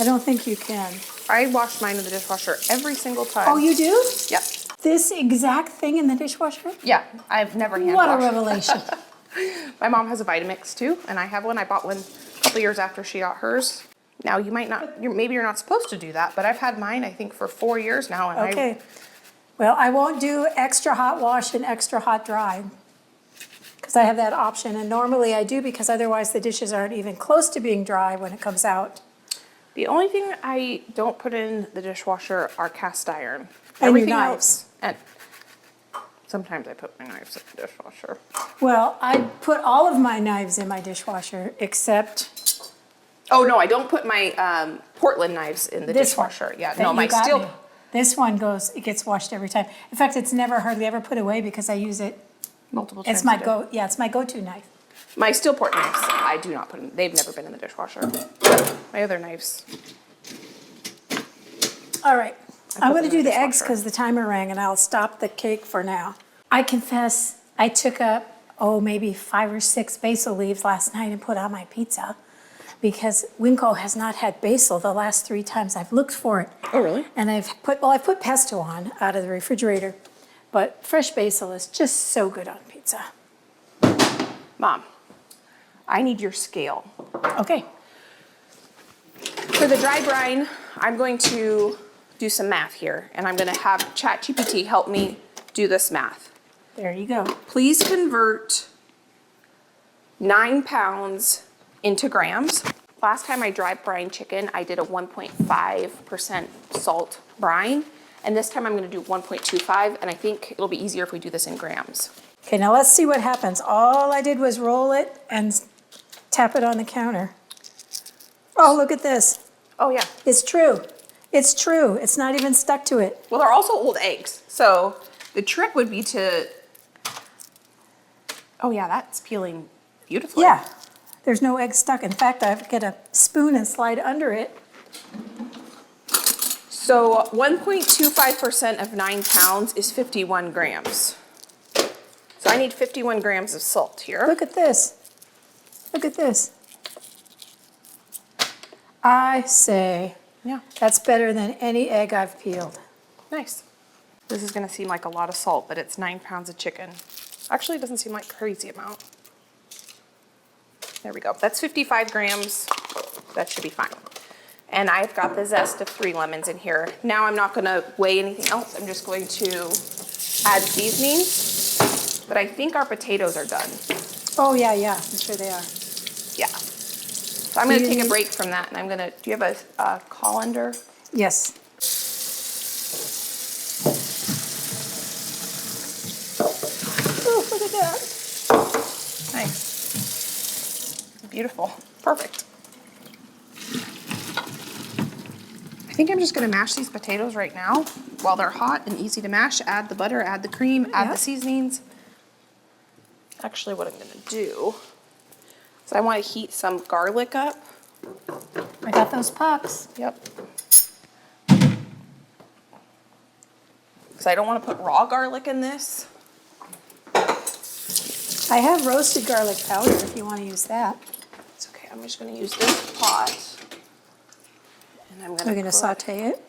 I don't think you can. I wash mine in the dishwasher every single time. Oh, you do? Yep. This exact thing in the dishwasher? Yeah, I've never hand What a washed. revelation. My mom has a Vitamix too, and I have one. I bought one a couple years after she got hers. Now you might not, maybe you're not supposed to do that, but I've had mine I think for 4 years now. And Okay. Well, I won't do extra hot wash and extra hot dry because I have that option. And normally I do because otherwise the dishes aren't even close to being dry when it comes out. The only thing I don't put in the dishwasher are cast iron. And your Everything knives. else, and sometimes I put my knives in the dishwasher. Well, I put all of my knives in my dishwasher except Oh no, I don't put my Portland knives in the this one. dishwasher. Yeah, that no, you my got steel. me. This one it gets washed every time. In fact, it's never hardly ever put away because I use it. Multiple times. It's my a day. it's my go-to knife. My steel port knives, I do not put in. They've never been in the dishwasher. My other knives. All right, I'm put going to them in do the the eggs dishwasher. because the timer rang, and I'll stop the cake for now. I confess, I took up maybe 5 or 6 basil leaves last night and put on my pizza because Winco has not had basil the last 3 times I've looked for it. Oh really? And I've put pesto on out of the refrigerator, but fresh basil is just so good on pizza. Mom, I need your scale. Okay, For the dry brine, I'm going to do some math here, and I'm going to have ChatGPT help me do this math. there you go. Please convert 9 pounds into grams. Last time I dry brine chicken, I did a 1.5% salt brine, and this time I'm going to do 1.25, and I think it'll be easier if we do this in grams. Okay, now let's see what happens. All I did was roll it and tap it on the counter. Oh, look at this. Oh yeah. It's true. It's true. It's not even stuck to it. Well, they're also old eggs, so the trick would be to. Oh yeah, that's peeling beautifully. Yeah, there's no egg stuck. In fact, I get a spoon and slide under it. So 1.25% of 9 pounds is 51 grams. So I need 51 grams of salt here. Look at this. Look at this. I say Yeah, that's better than any egg I've peeled. nice. This is gonna seem like a lot of salt, but it's 9 pounds of chicken. Actually, it doesn't seem like a crazy amount. There we go. That's 55 grams. That should be fine. And I've got the zest of 3 lemons in here. Now I'm not gonna weigh anything else. I'm just going to add seasonings. But I think our potatoes are done. Oh, yeah, I'm sure they are. Yeah. So I'm gonna take a break from that, and I'm gonna, do you have a colander? Yes. Oh, look at that. Nice. Beautiful. Perfect. I think I'm just gonna mash these potatoes right now while they're hot and easy to mash. Add the butter, add the cream, add Yeah. the seasonings. Actually, what I'm gonna do is I wanna heat some garlic up. I got those pucks. Yep. Because I don't want to put raw garlic in this. I have roasted garlic powder if you want to use that. It's okay. I'm just going to use this pot. And I'm We're going to put- saute it.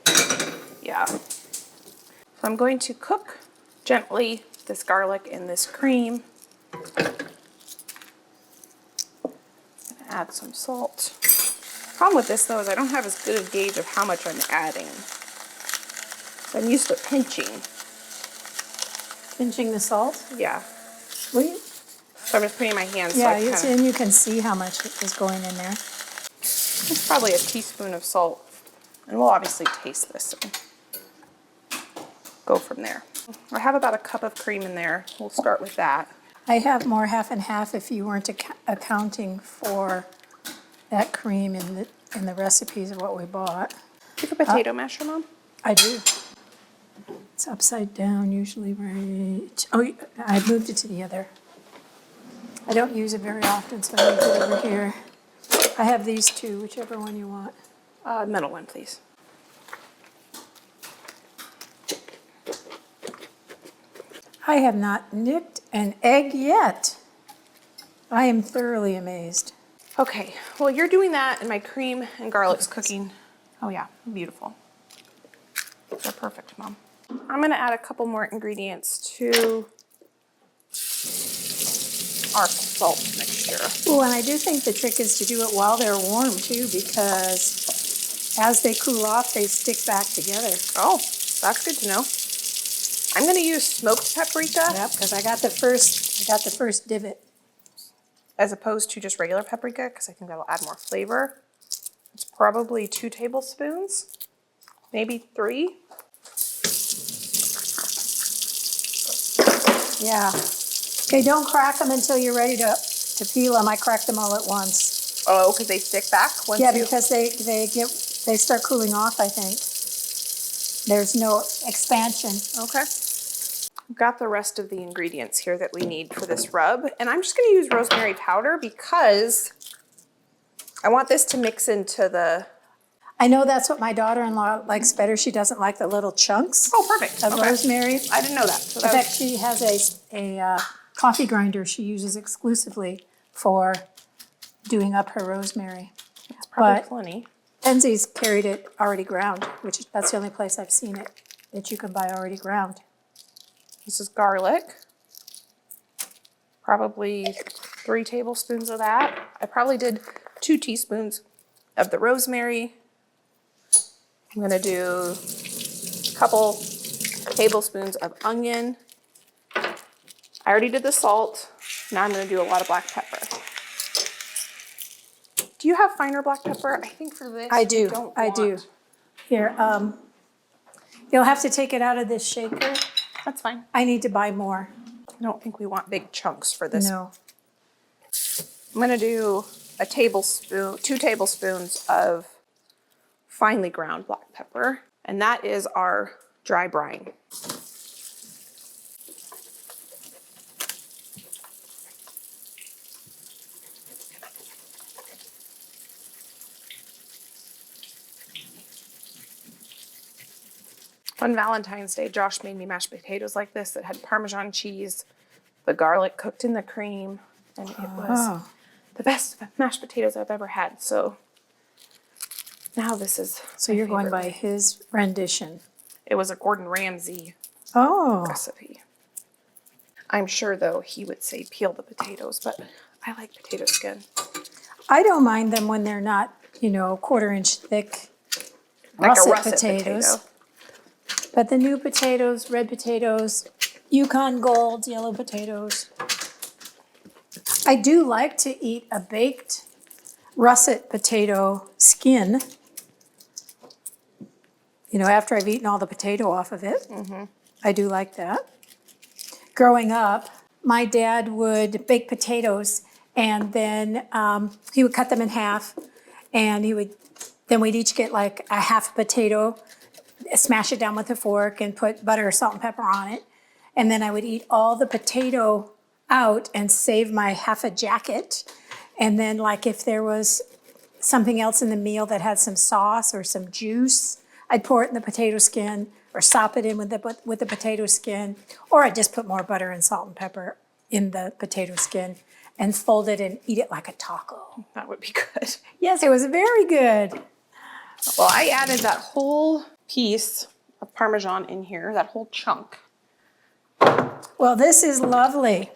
Yeah. So I'm going to cook gently this garlic in this cream. Add some salt. Problem with this though is I don't have as good a gauge of how much I'm adding. So I'm used to pinching. Pinching the salt. Yeah. Wait. So I'm just putting my hands Yeah, like kind of. and you can see how much is going in there. It's probably a teaspoon of salt. And we'll obviously taste this and go from there. I have about a cup of cream in there. We'll start with that. I have more half and half if you weren't accounting for that cream in the recipes of what we bought. Pick a potato masher, Mom. I do. It's upside down usually, right? Oh, I moved it to the other. I don't use it very often, so I moved it over here. I have these two, whichever one you want. Middle one, please. I have not nicked an egg yet. I am thoroughly amazed. Okay, well, you're doing that, and my cream and garlic's cooking. Oh yeah, beautiful. They're perfect, Mom. I'm gonna add a couple more ingredients to our salt mixture. Oh, and I do think the trick is to do it while they're warm too, because as they cool off, they stick back together. Oh, that's good to know. I'm gonna use smoked paprika. Yep, because I got the first divot. As opposed to just regular paprika, because I think that'll add more flavor. It's probably 2 tablespoons, maybe 3. Yeah. Okay, don't crack them until you're ready to peel them. I crack them all at once. Oh, because they stick back once Yeah, you... because they start cooling off, I think. There's no expansion. Okay. I've got the rest of the ingredients here that we need for this rub. And I'm just going to use rosemary powder because I want this to mix into the... I know that's what my daughter-in-law likes better. She doesn't like the little chunks Oh, perfect. of Okay. rosemary. I didn't know that. So In that fact, she has a coffee grinder she uses exclusively for doing up her rosemary. that's probably but- plenty. Penzie's carried it already ground, that's the only place I've seen it that you can buy already ground. This is garlic. Probably 3 tablespoons of that. I probably did 2 teaspoons of the rosemary. I'm gonna do a couple tablespoons of onion. I already did the salt. Now I'm gonna do a lot of black pepper. Do you have finer black pepper? I think for this, I do, you don't I do. want- Here, you'll have to take it out of this shaker. That's fine. I need to buy more. I don't think we want big chunks for this. No. I'm gonna do a tablespoon, 2 tablespoons of finely ground black pepper, and that is our dry brine. On Valentine's Day, Josh made me mashed potatoes like this that had Parmesan cheese, the garlic cooked in the cream, and it was the best mashed potatoes I've ever had. So now this is So my you're going favorite. by his rendition. It was a Gordon Ramsay Oh, recipe. I'm sure, though, he would say peel the potatoes, but I like potato skin. I don't mind them when they're not, 1/4-inch thick Like a russet russet potatoes. potato. But the new potatoes, red potatoes, Yukon Golds, yellow potatoes. I do like to eat a baked russet potato skin. After I've eaten all the potato off of it. Mm-hmm. I do like that. Growing up, my dad would bake potatoes and then he would cut them in half and then we'd each get like a half potato, smash it down with a fork and put butter, salt, and pepper on it. And then I would eat all the potato out and save my half a jacket. And then like if there was something else in the meal that had some sauce or some juice, I'd pour it in the potato skin or sop it in with the potato skin, or I'd just put more butter and salt and pepper in the potato skin and fold it and eat it like a taco. That would be good. Yes, it was very good. Well, I added that whole piece of Parmesan in here, that whole chunk. Well, this is lovely.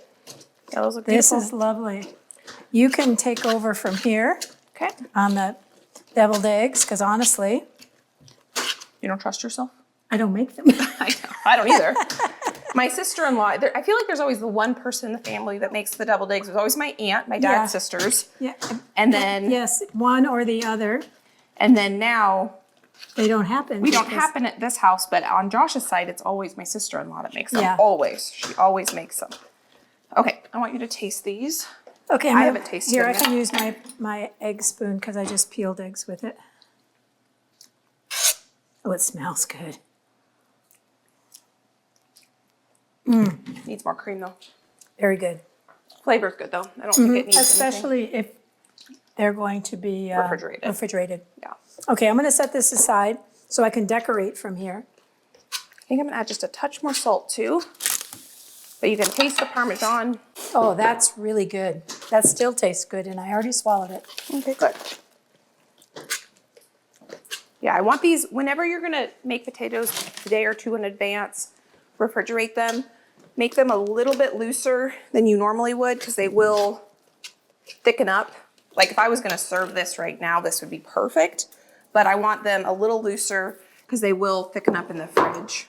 Yeah, those look This beautiful. is lovely. You can take over from here Okay. on the deviled eggs, because honestly, You don't trust yourself? I don't make them. I know. I don't either. My sister-in-law, I feel like there's always the one person in the family that makes the deviled eggs. There's always my aunt, my dad's Yeah. sisters. Yeah. And then, Yes, one or the other. and then now, They don't happen. we don't because- happen at this house, but on Josh's side, it's always my sister-in-law that makes them. Yeah. Always. She always makes them. Okay, I want you to taste these. Okay, I haven't tasted here. them I yet. can use my egg spoon because I just peeled eggs with it. Oh, it smells good. Needs more cream though. Very good. Flavor's good though. I don't think it needs anything. Especially if they're going to be refrigerated. Yeah. Okay, I'm going to set this aside so I can decorate from here. I think I'm gonna add just a touch more salt too. But you can taste the Parmesan. Oh, that's really good. That still tastes good, and I already swallowed it. Okay, good. Yeah, I want these, whenever you're gonna make potatoes a day or two in advance, refrigerate them, make them a little bit looser than you normally would because they will thicken up. Like if I was gonna serve this right now, this would be perfect, but I want them a little looser because they will thicken up in the fridge.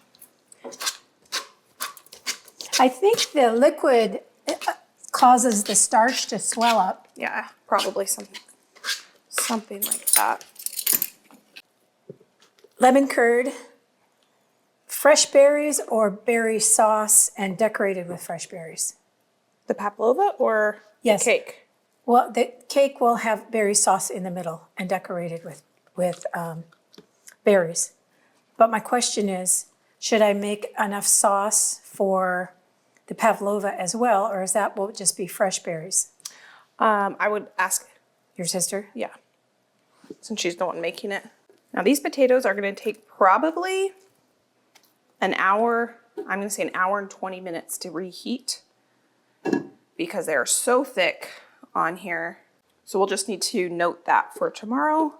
I think the liquid causes the starch to swell up. Yeah, probably something like that. Lemon curd, fresh berries or berry sauce, and decorated with fresh berries. The pavlova or Yes. the cake? Well, the cake will have berry sauce in the middle and decorated with berries. But my question is, should I make enough sauce for the pavlova as well, or is that will just be fresh berries? I would ask, Your sister? yeah, since she's the one making it. Now these potatoes are gonna take probably an hour, I'm gonna say an hour and 20 minutes to reheat because they are so thick on here. So we'll just need to note that for tomorrow,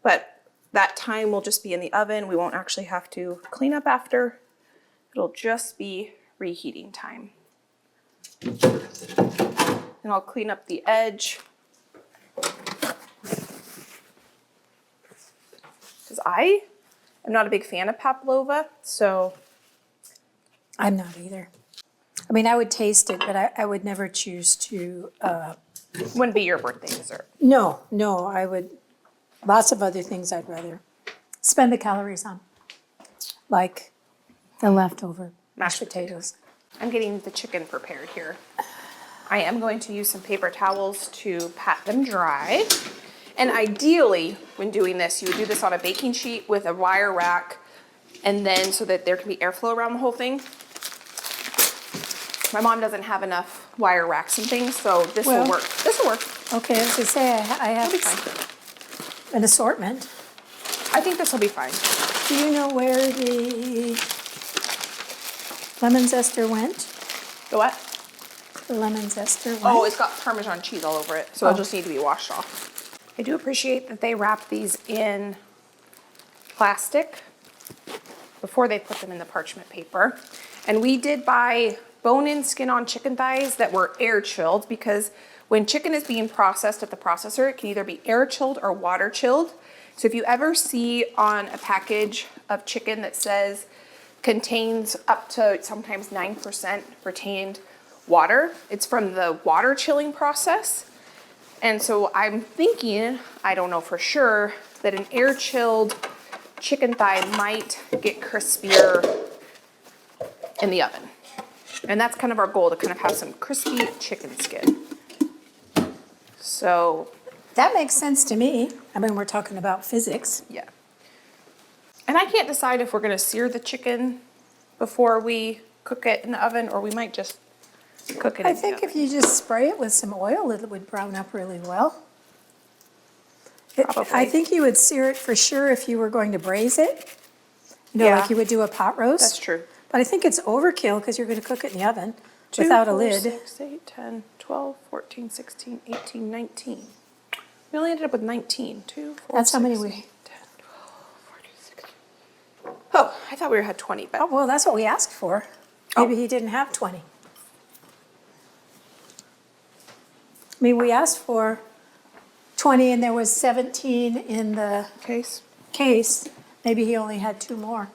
but that time will just be in the oven. We won't actually have to clean up after. It'll just be reheating time. And I'll clean up the edge. Because I am not a big fan of pavlova, so. I'm not either. I mean, I would taste it, but I would never choose to. Wouldn't be your birthday dessert. No, I would. Lots of other things I'd rather spend the calories on, like the leftover mashed potatoes. I'm getting the chicken prepared here. I am going to use some paper towels to pat them dry. And ideally, when doing this, you would do this on a baking sheet with a wire rack, and then so that there can be airflow around the whole thing. My mom doesn't have enough wire racks and things, so this will work. This will work. Okay, as I say, I have It'll be fine. an assortment. I think this will be fine. Do you know where the lemon zester went? The what? The lemon zester went? Oh, it's got Parmesan cheese all over it, so it'll just need to be washed off. I do appreciate that they wrap these in plastic before they put them in the parchment paper. And we did buy bone-in, skin-on chicken thighs that were air-chilled because when chicken is being processed at the processor, it can either be air-chilled or water-chilled. So if you ever see on a package of chicken that says contains up to sometimes 9% retained water, it's from the water chilling process. And so I'm thinking, I don't know for sure, that an air-chilled chicken thigh might get crispier in the oven. And that's kind of our goal, to kind of have some crispy chicken skin. So. That makes sense to me. I mean, we're talking about physics. Yeah. And I can't decide if we're gonna sear the chicken before we cook it in the oven, or we might just cook it in I the think oven. if you just spray it with some oil, it would brown up really well. Probably. I think you would sear it for sure if you were going to braise it. You know, Yeah. like you would do a pot roast. That's true. But I think it's overkill because you're going to cook it in the oven without a 2, 4, lid. 6, 8, 10, 12, 14, 16, 18, 19. We only ended up with 19. 2, 4, That's how 6, many 8, we- 10, 12, 14, 16. Oh, I thought we had 20, but Oh, well, that's what we asked for. Maybe he didn't have 20. I mean, we asked for 20 and there was 17 in the case. case. Maybe he only had 2 more.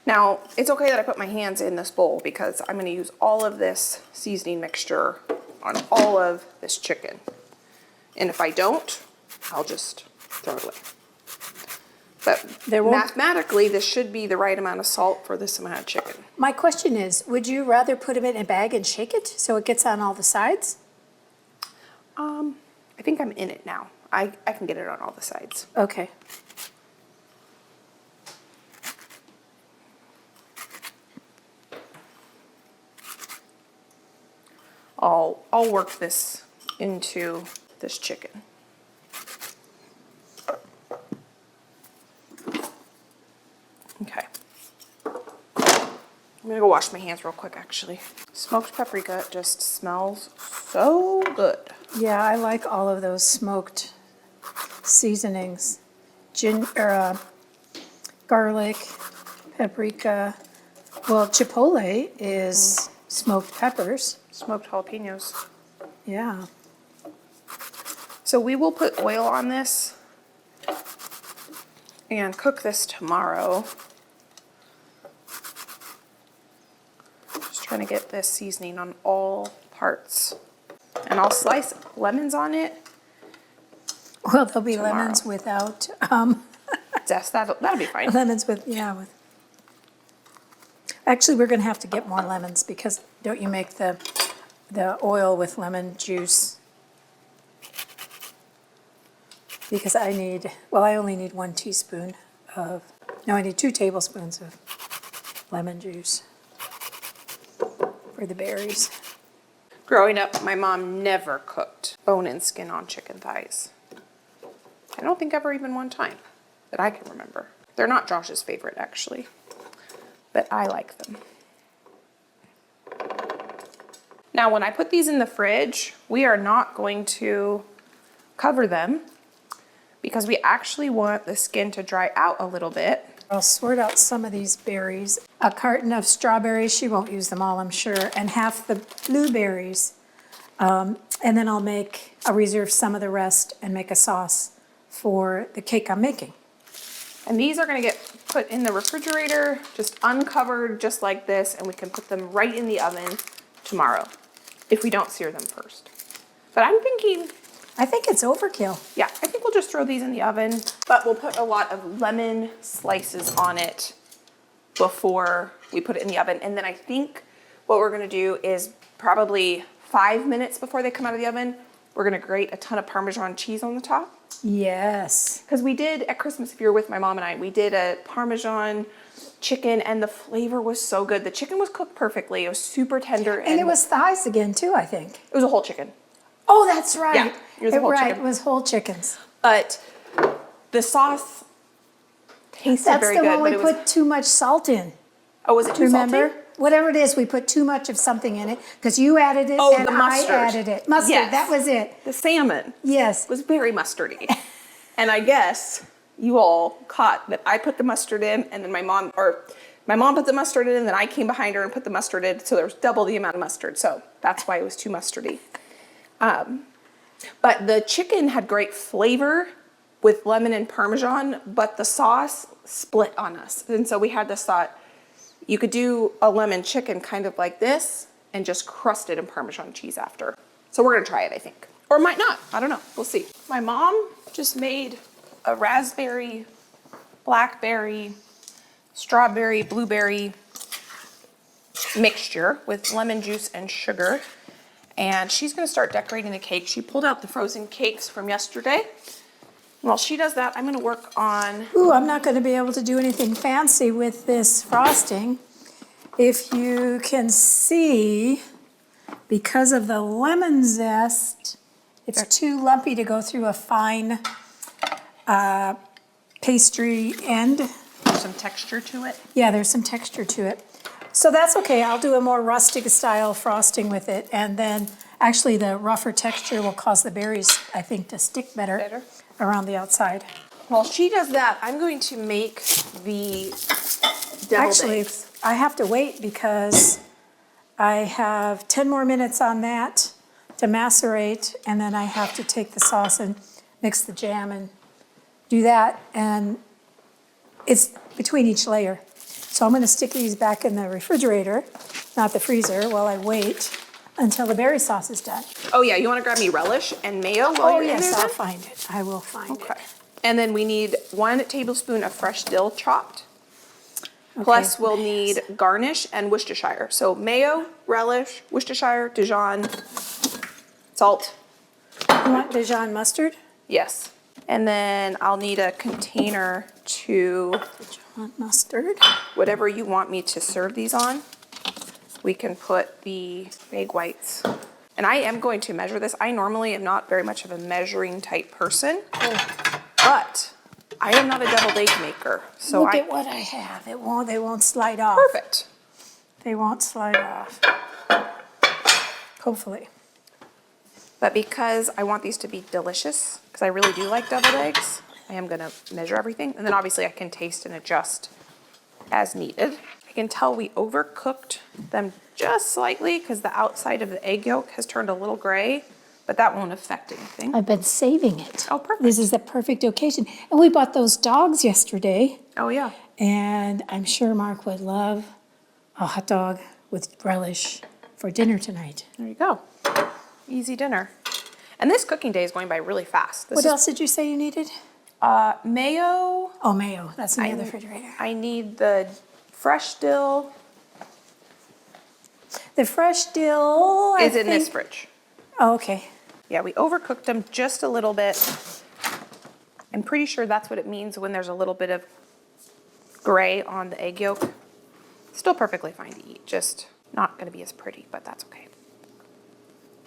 Now, it's okay that I put my hands in this bowl because I'm gonna use all of this seasoning mixture on all of this chicken. And if I don't, I'll just throw it away. But There won't- mathematically, this should be the right amount of salt for this amount of chicken. My question is, would you rather put them in a bag and shake it so it gets on all the sides? I think I'm in it now. I can get it on all the sides. Okay. I'll work this into this chicken. Okay. I'm gonna go wash my hands real quick, actually. Smoked paprika just smells so good. Yeah, I like all of those smoked seasonings. Garlic, paprika. Well, chipotle is smoked peppers. Smoked jalapenos. Yeah. So we will put oil on this and cook this tomorrow. Just trying to get this seasoning on all parts. And I'll slice lemons on it. Well, there'll be Tomorrow. lemons without, Yes, that'll be fine. lemons with, yeah, with. Actually, we're gonna have to get more lemons because don't you make the oil with lemon juice? Because I only need 1 teaspoon of, no, I need 2 tablespoons of lemon juice for the berries. Growing up, my mom never cooked bone and skin on chicken thighs. I don't think ever even one time that I can remember. They're not Josh's favorite, actually, but I like them. Now, when I put these in the fridge, we are not going to cover them because we actually want the skin to dry out a little bit. I'll sort out some of these berries. A carton of strawberries, she won't use them all, I'm sure, and half the blueberries. And then I'll reserve some of the rest and make a sauce for the cake I'm making. And these are gonna get put in the refrigerator, just uncovered just like this, and we can put them right in the oven tomorrow if we don't sear them first. But I'm thinking, I think it's overkill. yeah, I think we'll just throw these in the oven, but we'll put a lot of lemon slices on it before we put it in the oven. And then I think what we're gonna do is probably 5 minutes before they come out of the oven, we're gonna grate a ton of Parmesan cheese on the top. Yes. Because we did at Christmas, if you were with my mom and I, we did a Parmesan chicken and the flavor was so good. The chicken was cooked perfectly. It was super tender. And it was thighs again too, I think. It was a whole chicken. Oh, that's right. Yeah, it was a whole right, chicken. it was whole chickens. But the sauce tasted That's very the good. one we but it was, put too much salt in. oh, was it too Remember? salty? Whatever it is, we put too much of something in it because you added it Oh, and the mustard. I added it. Mustard, Yes. that was it. The salmon Yes. was very mustardy. And I guess you all caught that I put the mustard in and then my mom put the mustard in and then I came behind her and put the mustard in. So there was double the amount of mustard. So that's why it was too mustardy. But the chicken had great flavor with lemon and Parmesan, but the sauce split on us. And so we had this thought, you could do a lemon chicken kind of like this and just crust it in Parmesan cheese after. So we're gonna try it, I think. Or might not, I don't know, we'll see. My mom just made a raspberry, blackberry, strawberry, blueberry mixture with lemon juice and sugar. And she's gonna start decorating the cake. She pulled out the frozen cakes from yesterday. While she does that, I'm gonna work on, Ooh, I'm not going to be able to do anything fancy with this frosting. If you can see, because of the lemon zest, it's too lumpy to go through a fine pastry end. some texture to it. Yeah, there's some texture to it. So that's okay. I'll do a more rustic style frosting with it. And then actually the rougher texture will cause the berries, I think, to stick better around the outside. While she does that, I'm going to make the deviled Actually, eggs. I have to wait because I have 10 more minutes on that to macerate, and then I have to take the sauce and mix the jam and do that. And it's between each layer. So I'm going to stick these back in the refrigerator, not the freezer, while I wait until the berry sauce is done. Oh yeah, you want to grab me relish and mayo while Oh you're in yes, there I'll then? find it. I will find it. Okay. And then we need 1 tablespoon of fresh dill chopped. Plus we'll need garnish and Worcestershire. So mayo, relish, Worcestershire, Dijon, salt. You want Dijon mustard? Yes. And then I'll need a container to Dijon mustard. whatever you want me to serve these on. We can put the egg whites. And I am going to measure this. I normally am not very much of a measuring type person, but I am not a deviled egg maker. So Look at what I have. They won't slide off. Perfect. They won't slide off. Hopefully. But because I want these to be delicious, because I really do like deviled eggs, I am gonna measure everything. And then obviously I can taste and adjust as needed. I can tell we overcooked them just slightly because the outside of the egg yolk has turned a little gray, but that won't affect anything. I've been saving it. Oh, perfect. This is the perfect occasion. And we bought those dogs yesterday, Oh yeah. and I'm sure Mark would love a hot dog with relish for dinner tonight. There you go. Easy dinner. And this cooking day is going by really fast. What else did you say you needed? Mayo. Oh, mayo. That's in the other refrigerator. I need the fresh dill. The fresh dill Is in this fridge. Oh, okay. Yeah, we overcooked them just a little bit. I'm pretty sure that's what it means when there's a little bit of gray on the egg yolk. Still perfectly fine to eat, just not gonna be as pretty, but that's okay.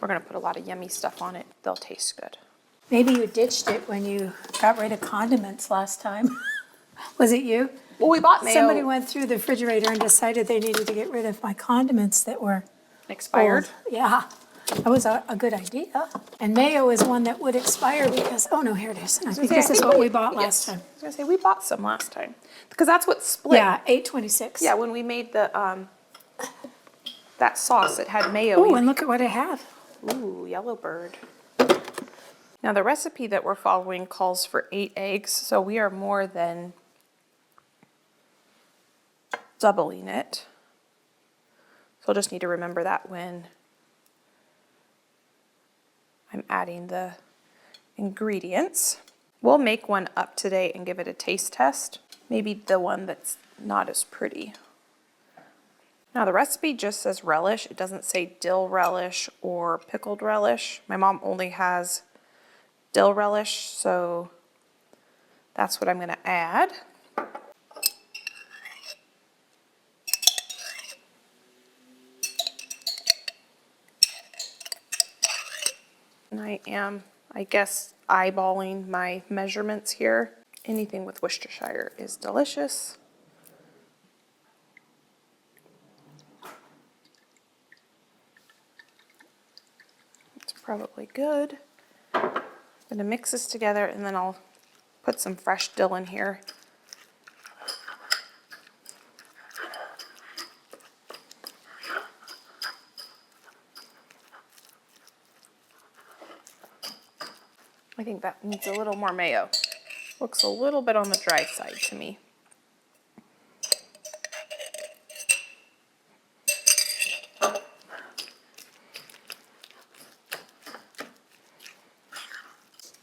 We're gonna put a lot of yummy stuff on it. They'll taste good. Maybe you ditched it when you got rid of condiments last time. Was it you? Well, we bought mayo. Somebody went through the refrigerator and decided they needed to get rid of my condiments that were expired. old. Yeah, that was a good idea. And mayo is one that would expire because, oh no, here it is. I think this is what we bought last time. I was gonna say, we bought some last time. Because that's what split. Yeah, $8.26. Yeah, when we made the, that sauce, it had mayo. Oh, and look at what I have. Ooh, yellow bird. Now the recipe that we're following calls for 8 eggs, so we are more than doubling it. So I'll just need to remember that when I'm adding the ingredients. We'll make one up today and give it a taste test. Maybe the one that's not as pretty. Now the recipe just says relish. It doesn't say dill relish or pickled relish. My mom only has dill relish, so that's what I'm gonna add. And I am, I guess, eyeballing my measurements here. Anything with Worcestershire is delicious. It's probably good. I'm gonna mix this together and then I'll put some fresh dill in here. I think that needs a little more mayo. Looks a little bit on the dry side to me.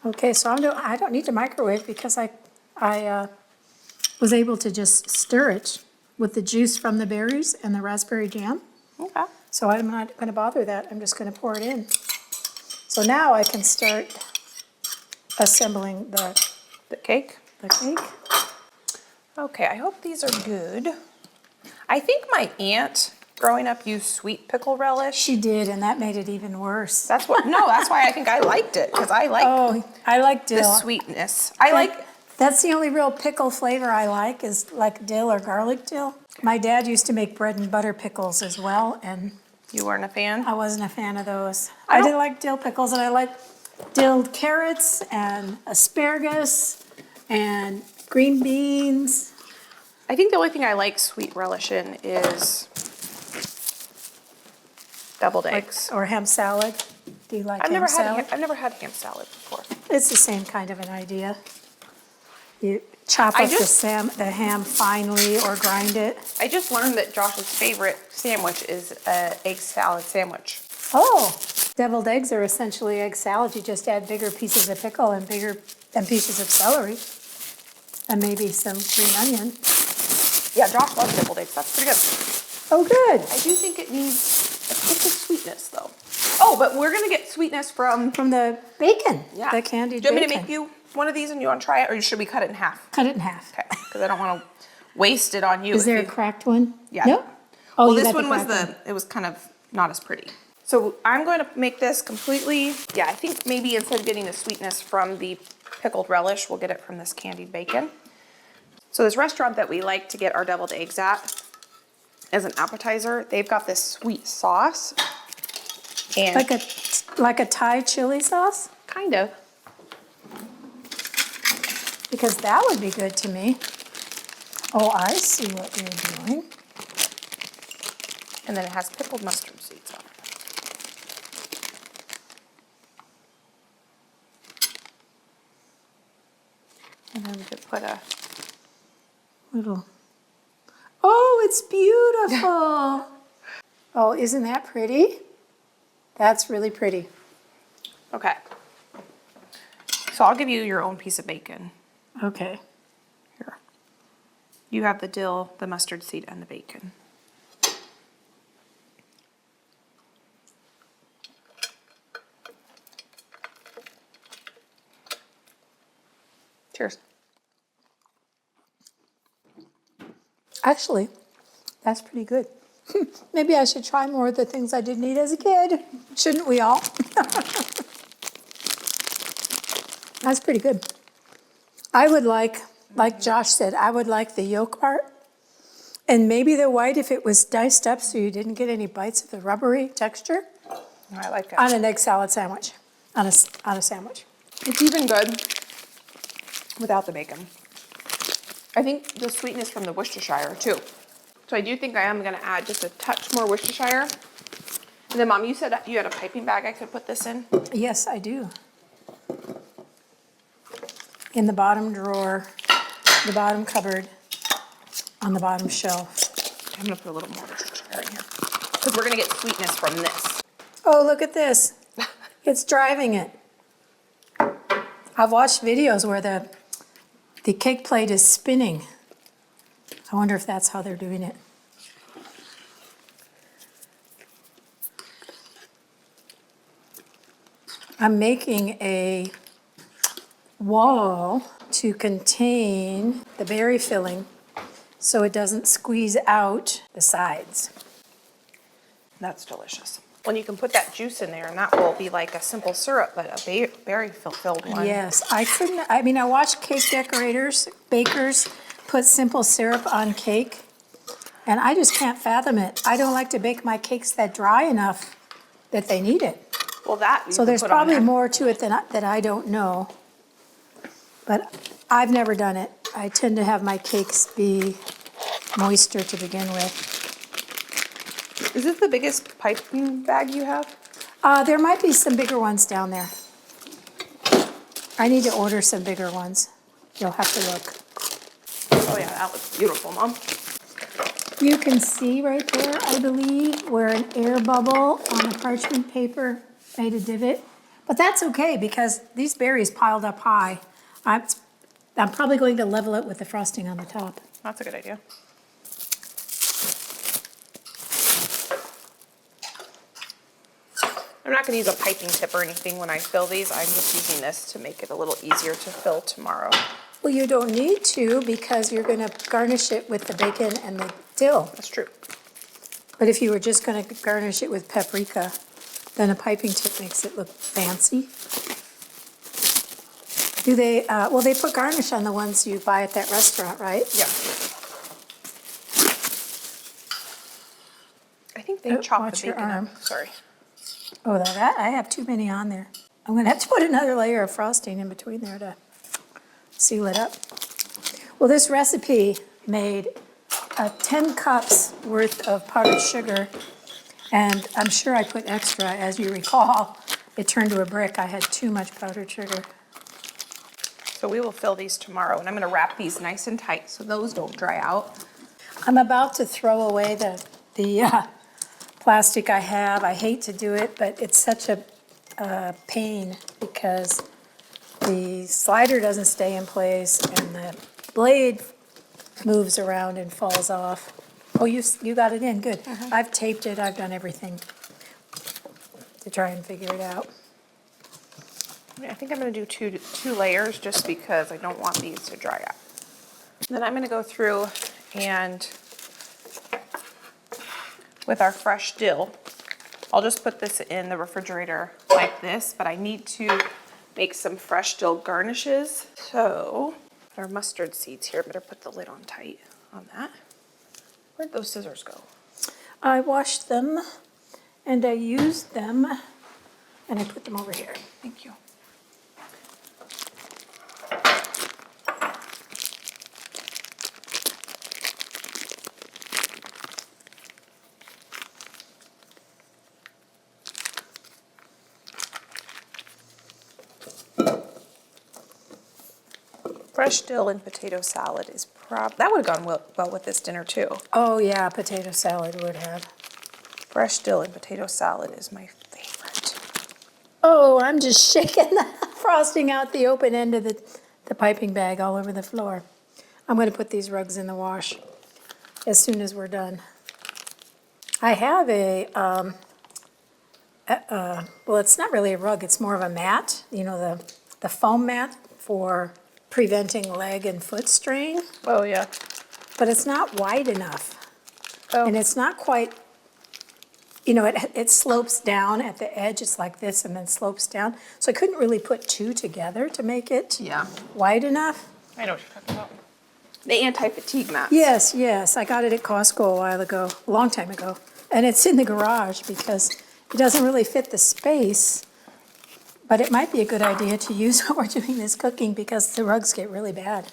Okay, so I don't need to microwave because I was able to just stir it with the juice from the berries and the raspberry jam. Okay. So I'm not going to bother that. I'm just going to pour it in. So now I can start assembling The cake. the cake. Okay, I hope these are good. I think my aunt growing up used sweet pickle relish. She did, and that made it even worse. That's why I think I liked it, because I like Oh, I like the dill. sweetness. I like, That's the only real pickle flavor I like is like dill or garlic dill. My dad used to make bread and butter pickles as well, and you weren't a fan? I wasn't a fan of those. I I don't- didn't like dill pickles, and I like dilled carrots and asparagus and green beans. I think the only thing I like sweet relish in is deviled eggs. Or ham salad. Do you like I've never salad? had ham salad before. It's the same kind of an idea. You chop I up just- the ham finely or grind it. I just learned that Josh's favorite sandwich is an egg salad sandwich. Oh, deviled eggs are essentially egg salad. You just add bigger pieces of pickle and bigger and pieces of celery, and maybe some green onion. Yeah, Josh loves deviled eggs. That's pretty good. Oh, good. I do think it needs a pinch of sweetness, though. Oh, but we're gonna get sweetness from the bacon, yeah. the candied Do you want bacon. me to make you one of these and you want to try it, or should we cut it in half? Cut it in half. Okay, because I don't want to waste it on you. Is there a cracked one? Yeah. No? Oh, Well, you this got one was cracked it was kind of not as pretty. So I'm going to make this completely, yeah, I think maybe instead of getting the sweetness from the pickled relish, we'll get it from this candied bacon. So this restaurant that we like to get our deviled eggs at as an appetizer, they've got this sweet sauce. And Like a Thai chili sauce? kind of. Because that would be good to me. Oh, I see what you're doing. And then it has pickled mustard seeds on it. And then we could put a Little. Oh, it's beautiful. Oh, isn't that pretty? That's really pretty. okay. So I'll give you your own piece of bacon. Okay. Here. You have the dill, the mustard seed, and the bacon. Cheers. Actually, that's pretty good. Maybe I should try more of the things I didn't eat as a kid. Shouldn't we all? That's pretty good. I would like Josh said, I would like the yolk part. And maybe the white if it was diced up so you didn't get any bites of the rubbery texture. I like it. On an egg salad sandwich. On a sandwich. It's even good without the bacon. I think the sweetness from the Worcestershire too. So I do think I am gonna add just a touch more Worcestershire. And then Mom, you said you had a piping bag I could put this in? Yes, I do. In the bottom drawer, the bottom cupboard, on the bottom shelf. I'm gonna put a little more Worcestershire in here. Because we're gonna get sweetness from this. Oh, look at this. It's driving it. I've watched videos where the cake plate is spinning. I wonder if that's how they're doing it. I'm making a wall to contain the berry filling so it doesn't squeeze out the sides. That's delicious. When you can put that juice in there and that will be like a simple syrup, but a berry filled one. Yes, I watched cake decorators, bakers put simple syrup on cake, and I just can't fathom it. I don't like to bake my cakes that dry enough that they need it. Well, that you So can there's put on probably there. more to it that I don't know. But I've never done it. I tend to have my cakes be moister to begin with. Is this the biggest piping bag you have? There might be some bigger ones down there. I need to order some bigger ones. You'll have to look. Oh yeah, that looks beautiful, Mom. You can see right there, I believe, where an air bubble on a parchment paper made a divot. But that's okay because these berries piled up high. I'm probably going to level it with the frosting on the top. That's a good idea. I'm not gonna use a piping tip or anything when I fill these. I'm just using this to make it a little easier to fill tomorrow. Well, you don't need to because you're going to garnish it with the bacon and the dill. That's true. But if you were just going to garnish it with paprika, then a piping tip makes it look fancy. Do they, well, they put garnish on the ones you buy at that restaurant, right? Yeah. I think they Oh, chopped watch the your bacon arm. up. Sorry. Oh, that, I have too many on there. I'm going to have to put another layer of frosting in between there to seal it up. Well, this recipe made 10 cups worth of powdered sugar, and I'm sure I put extra. As you recall, it turned to a brick. I had too much powdered sugar. So we will fill these tomorrow, and I'm gonna wrap these nice and tight so those don't dry out. I'm about to throw away the plastic I have. I hate to do it, but it's such a pain because the slider doesn't stay in place and the blade moves around and falls off. Oh, you got it in, good. I've taped it, I've done everything to try and figure it out. I think I'm going to do two layers just because I don't want these to dry out. Then I'm going to go through and with our fresh dill, I'll just put this in the refrigerator like this, but I need to make some fresh dill garnishes. So our mustard seeds here, better put the lid on tight on that. Where'd those scissors go? I washed them and I used them and I put them over here. Thank you. Fresh dill and potato salad is that would have gone well with this dinner too. Oh yeah, potato salad would have. Fresh dill and potato salad is my favorite. Oh, I'm just shaking the frosting out the open end of the piping bag all over the floor. I'm going to put these rugs in the wash as soon as we're done. I have well, it's not really a rug, it's more of a mat, you know, the foam mat for preventing leg and foot strain, Oh yeah. but it's not wide enough. Oh. And it's not quite, you know, it slopes down at the edge, it's like this and then slopes down. So I couldn't really put two together to make it Yeah. wide enough. I know what you're talking about. The anti-fatigue mats. Yes, yes, I got it at Costco a while ago, a long time ago. And it's in the garage because it doesn't really fit the space, but it might be a good idea to use when we're doing this cooking because the rugs get really bad.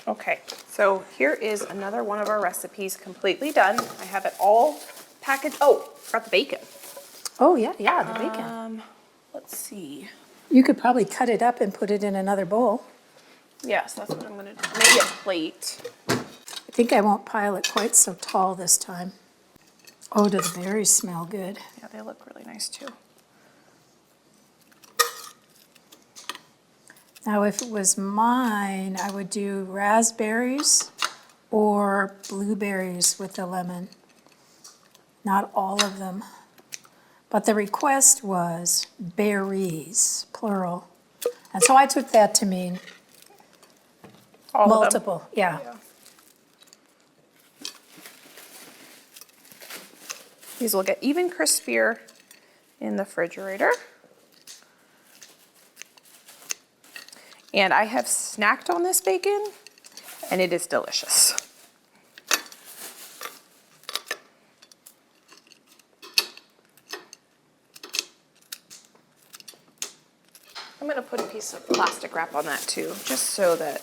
Okay, so here is another one of our recipes completely done. I have it all packaged. Oh, forgot the bacon. Oh, yeah, the bacon. Let's see. You could probably cut it up and put it in another bowl. Yes, that's what I'm gonna do. Maybe a plate. I think I won't pile it quite so tall this time. Oh, do the berries smell good? Yeah, they look really nice too. Now, if it was mine, I would do raspberries or blueberries with the lemon. Not all of them. But the request was berries, plural. And so I took that to mean All of them. multiple, yeah. These will get even crispier in the refrigerator. And I have snacked on this bacon, and it is delicious. I'm going to put a piece of plastic wrap on that too, just so that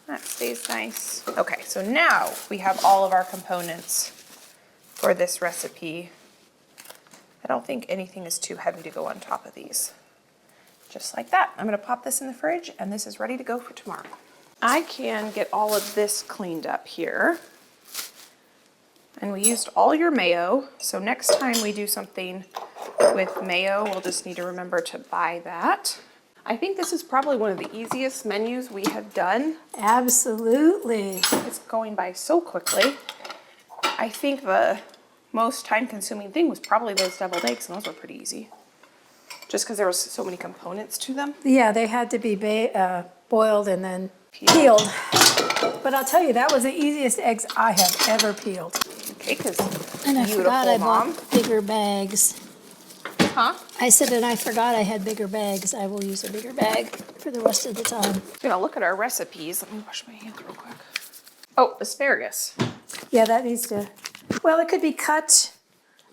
that stays nice. Okay, so now we have all of our components for this recipe. I don't think anything is too heavy to go on top of these. Just like that. I'm going to pop this in the fridge, and this is ready to go for tomorrow. I can get all of this cleaned up here. And we used all your mayo, so next time we do something with mayo, we'll just need to remember to buy that. I think this is probably one of the easiest menus we have done. Absolutely. It's going by so quickly. I think the most time-consuming thing was probably those deviled eggs, and those were pretty easy. Just because there was so many components to them. Yeah, they had to be boiled and then peeled. But I'll tell you, that was the easiest eggs I have ever peeled. Okay, because And I forgot I mom. bought bigger bags. Huh? I said, and I forgot I had bigger bags. I will use a bigger bag for the rest of the time. I'm gonna look at our recipes. Let me wash my hands real quick. Oh, asparagus. Yeah, that needs to, well, it could be cut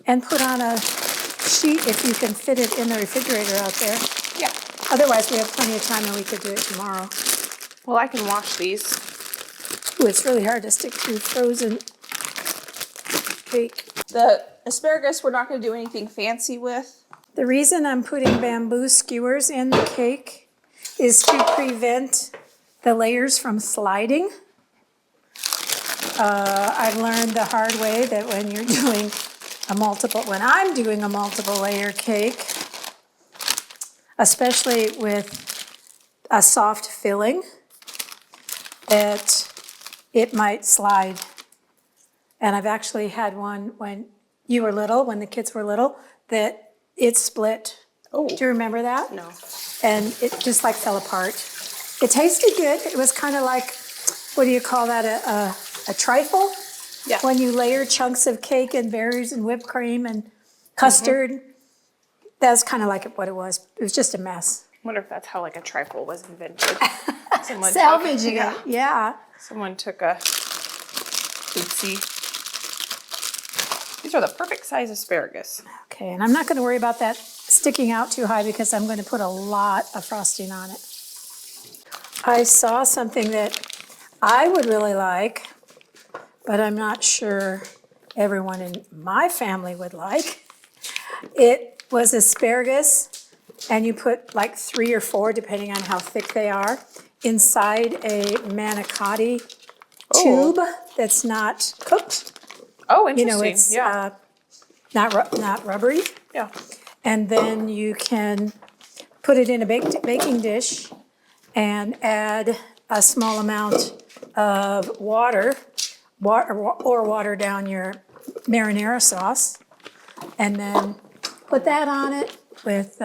and put on a sheet if you can fit it in the refrigerator out there. Yeah. Otherwise, we have plenty of time and we could do it tomorrow. Well, I can wash these. Ooh, it's really hard to stick through frozen cake. The asparagus we're not gonna do anything fancy with. The reason I'm putting bamboo skewers in the cake is to prevent the layers from sliding. I've learned the hard way that when you're doing when I'm doing a multiple layer cake, especially with a soft filling, that it might slide. And I've actually had one when you were little, when the kids were little, that it split. Oh. Do you remember that? No. And it just like fell apart. It tasted good. It was kind of like, what do you call that, a trifle? Yeah. When you layer chunks of cake and berries and whipped cream and custard. That's kind of like what it was. It was just a mess. I wonder if that's how like a trifle was invented. Someone Salvaging took, it, yeah. Someone took a oopsie. These are the perfect size asparagus. Okay, and I'm not going to worry about that sticking out too high because I'm going to put a lot of frosting on it. I saw something that I would really like, but I'm not sure everyone in my family would like. It was asparagus, and you put like 3 or 4, depending on how thick they are, inside a manicotti tube that's not cooked. Oh, You know, interesting. it's not rubbery. Yeah. And then you can put it in a baking dish and add a small amount of water or water down your marinara sauce, and then put that on it with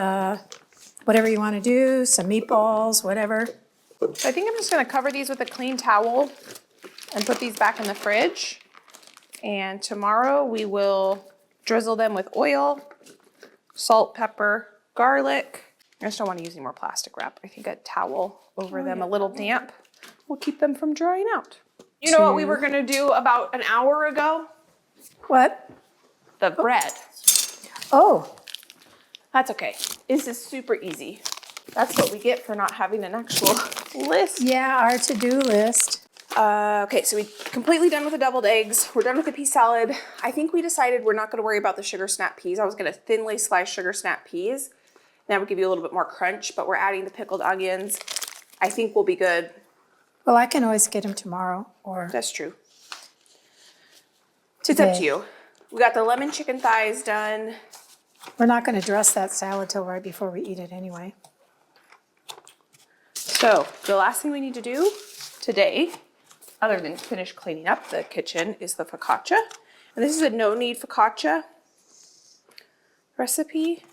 whatever you want to do, some meatballs, whatever. So I think I'm just going to cover these with a clean towel and put these back in the fridge. And tomorrow we will drizzle them with oil, salt, pepper, garlic. I just don't want to use any more plastic wrap. I think a towel over them, a little damp, will keep them from drying out. You know what we were going to do about an hour ago? What? The bread. Oh, That's okay. This is super easy. That's what we get for not having an actual list. yeah, our to-do list. Okay, so we're completely done with the deviled eggs. We're done with the pea salad. I think we decided we're not going to worry about the sugar snap peas. I was going to thinly slice sugar snap peas. That would give you a little bit more crunch, but we're adding the pickled onions. I think we'll be good. Well, I can always get them tomorrow, or That's true. It's up to you. We got the lemon chicken thighs done. we're not going to dress that salad till right before we eat it anyway. So the last thing we need to do today, other than finish cleaning up the kitchen, is the focaccia. And this is a no-knead focaccia recipe.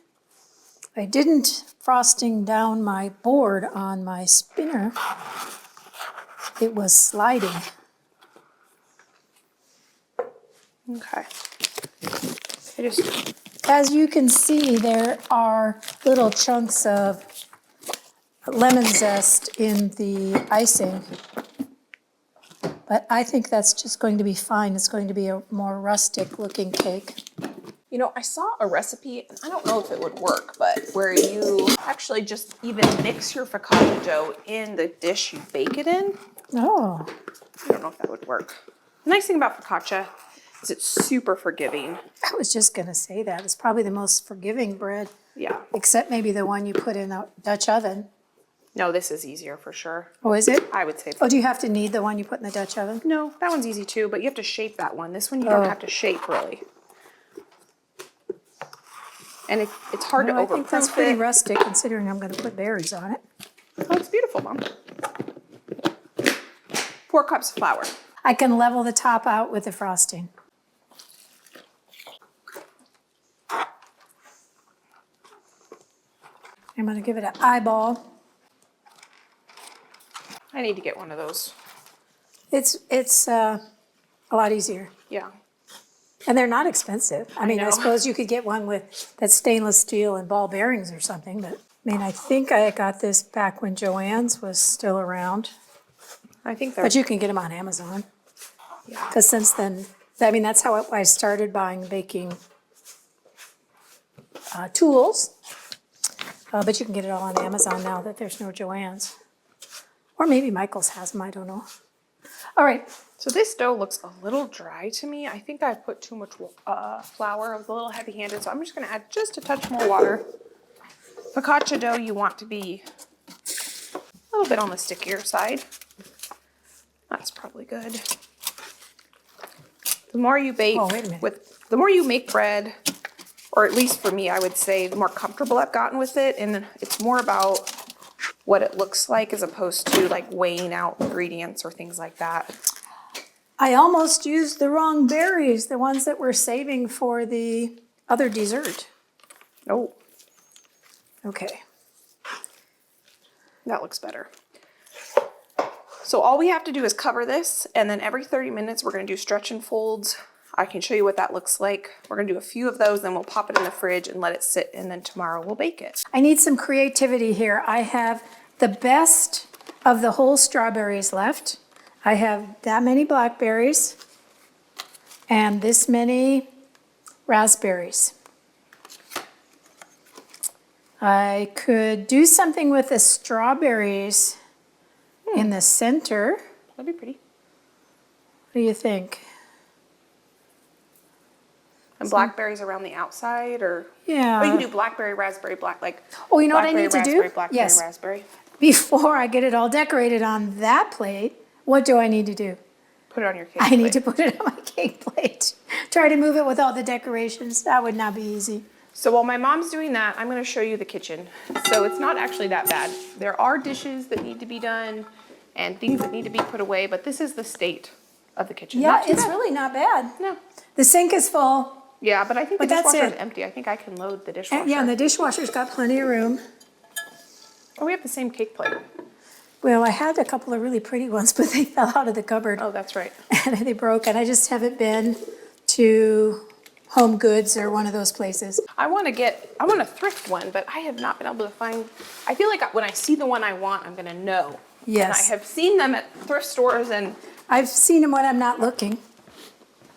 I didn't frosting down my board on my spinner. It was sliding. Okay. I just, As you can see, there are little chunks of lemon zest in the icing. But I think that's just going to be fine. It's going to be a more rustic looking cake. you know, I saw a recipe, and I don't know if it would work, but where you actually just even mix your focaccia dough in the dish you bake it in. Oh, I don't know if that would work. The nice thing about focaccia is it's super forgiving. I was just going to say that. It's probably the most forgiving bread, Yeah. except maybe the one you put in a Dutch oven. No, this is easier for sure. Oh, is it? I would say. Oh, do you have to knead the one you put in the Dutch oven? No, that one's easy too, but you have to shape that one. This one you don't have to shape really. And it's hard No, to I think that's overproof pretty it. rustic considering I'm going to put berries on it. Oh, it's beautiful, Mom. 4 cups of flour. I can level the top out with the frosting. I'm going to give it an eyeball. I need to get one of those. It's a lot easier. Yeah. And they're not expensive. I mean, I know. suppose you could get one with that stainless steel and ball bearings or something, but I mean, I think I got this back when Joann's was still around. I think they're. But you can get them on Amazon. Yeah. Because since then, I mean, that's how I started buying baking tools. But you can get it all on Amazon now that there's no Joann's. Or maybe Michael's has them, I don't know. All right, So this dough looks a little dry to me. I think I put too much flour. I was a little heavy-handed, so I'm just going to add just a touch more water. Focaccia dough, you want to be a little bit on the stickier side. That's probably good. The more you bake Oh, wait a minute. with the more you make bread, or at least for me, I would say, the more comfortable I've gotten with it. And it's more about what it looks like as opposed to like weighing out ingredients or things like that. I almost used the wrong berries, the ones that we're saving for the other dessert. Oh, Okay. that looks better. So all we have to do is cover this, and then every 30 minutes we're gonna do stretch and folds. I can show you what that looks like. We're gonna do a few of those, then we'll pop it in the fridge and let it sit, and then tomorrow we'll bake it. I need some creativity here. I have the best of the whole strawberries left. I have that many blackberries and this many raspberries. I could do something with the strawberries in the center. That'd be pretty. What do you think? And blackberries around the outside, or Yeah. or you can do blackberry, raspberry, black, like. Oh, you know what I blackberry, need to do? raspberry, blackberry, Yes. raspberry. Before I get it all decorated on that plate, what do I need to do? Put it on your cake I need to plate. put it on my cake plate. Try to move it with all the decorations. That would not be easy. So while my mom's doing that, I'm gonna show you the kitchen. So it's not actually that bad. There are dishes that need to be done and things that need to be put away, but this is the state of the kitchen. Yeah, Not too it's bad. really not bad. No. The sink is full. Yeah, but I think the But that's dishwasher is it. empty. I think I can load the dishwasher. Yeah, and the dishwasher's got plenty of room. Oh, we have the same cake plate. Well, I had a couple of really pretty ones, but they fell out of the cupboard Oh, that's right. and they broke. And I just haven't been to Home Goods or one of those places. I want to thrift one, but I have not been able to find. I feel like when I see the one I want, I'm going to know. Yes. And I have seen them at thrift stores and, I've seen them when I'm not looking.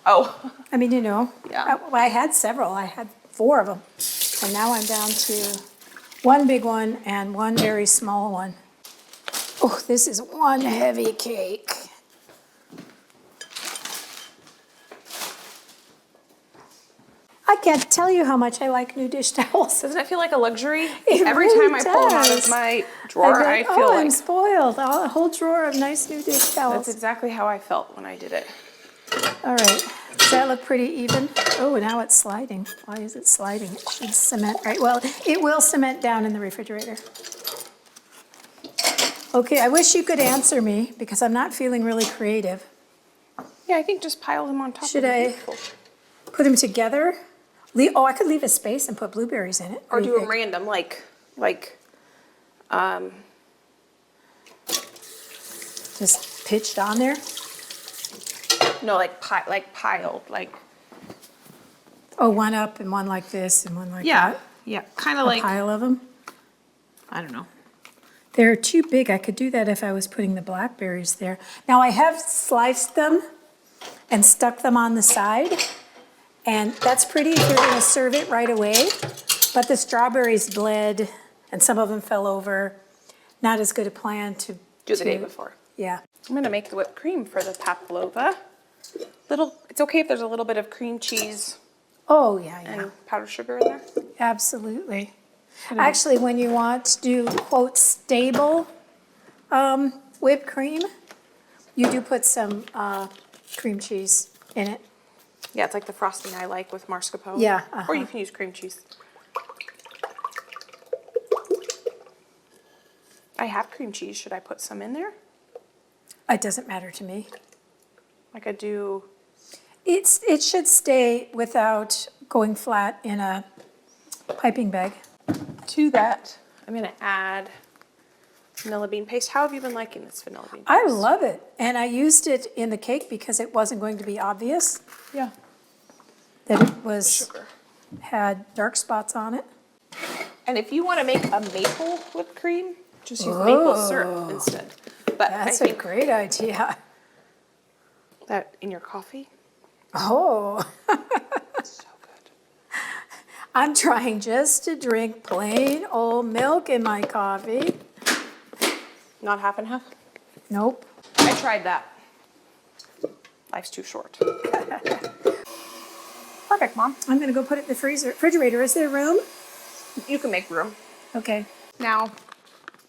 oh, I mean, you know, Yeah. I had several. I had 4 of them. And now I'm down to one big one and one very small one. Oh, this is one heavy cake. I can't tell you how much I like new dish towels. doesn't it feel like a luxury? It Every really time I pull them out does. of my drawer, I oh, feel I'm like spoiled. A whole drawer of nice new dish towels. that's exactly how I felt when I did it. All right, does that look pretty even? Oh, now it's sliding. Why is it sliding? It should cement, right? Well, it will cement down in the refrigerator. Okay, I wish you could answer me because I'm not feeling really creative. Yeah, I think just pile them on top. Should would be I beautiful. put them together? I could leave a space and put blueberries in it. Or What do you them think? random, Just pitched on there? no, like piled, like. Oh, one up and one like this and one like Yeah, that? yeah, kind of A like, pile of them? I don't know. They're too big. I could do that if I was putting the blackberries there. Now, I have sliced them and stuck them on the side. And that's pretty if you're going to serve it right away. But the strawberries bled and some of them fell over. Not as good a plan to Do the day before. Yeah. I'm gonna make the whipped cream for the pavlova. It's okay if there's a little bit of cream cheese Oh, yeah, yeah. and powdered sugar in there. Absolutely. Actually, when you want to do, quote, stable whipped cream, you do put some cream cheese in it. Yeah, it's like the frosting I like with mascarpone. Yeah, Or you can use cream cheese. I have cream cheese. Should I put some in there? It doesn't matter to me. I could do. It should stay without going flat in a piping bag. To that, I'm gonna add vanilla bean paste. How have you been liking this vanilla bean paste? I love it. And I used it in the cake because it wasn't going to be obvious Yeah. that it was Sugar. had dark spots on it. And if you want to make a maple whipped cream, just use maple syrup instead. But That's I a think great idea. that in your coffee, Oh, it's so good. I'm trying just to drink plain old milk in my coffee. Not half and half. Nope. I tried that. Life's too short. Perfect, Mom. I'm gonna go put it in the refrigerator. Is there room? You can make room. Okay. Now,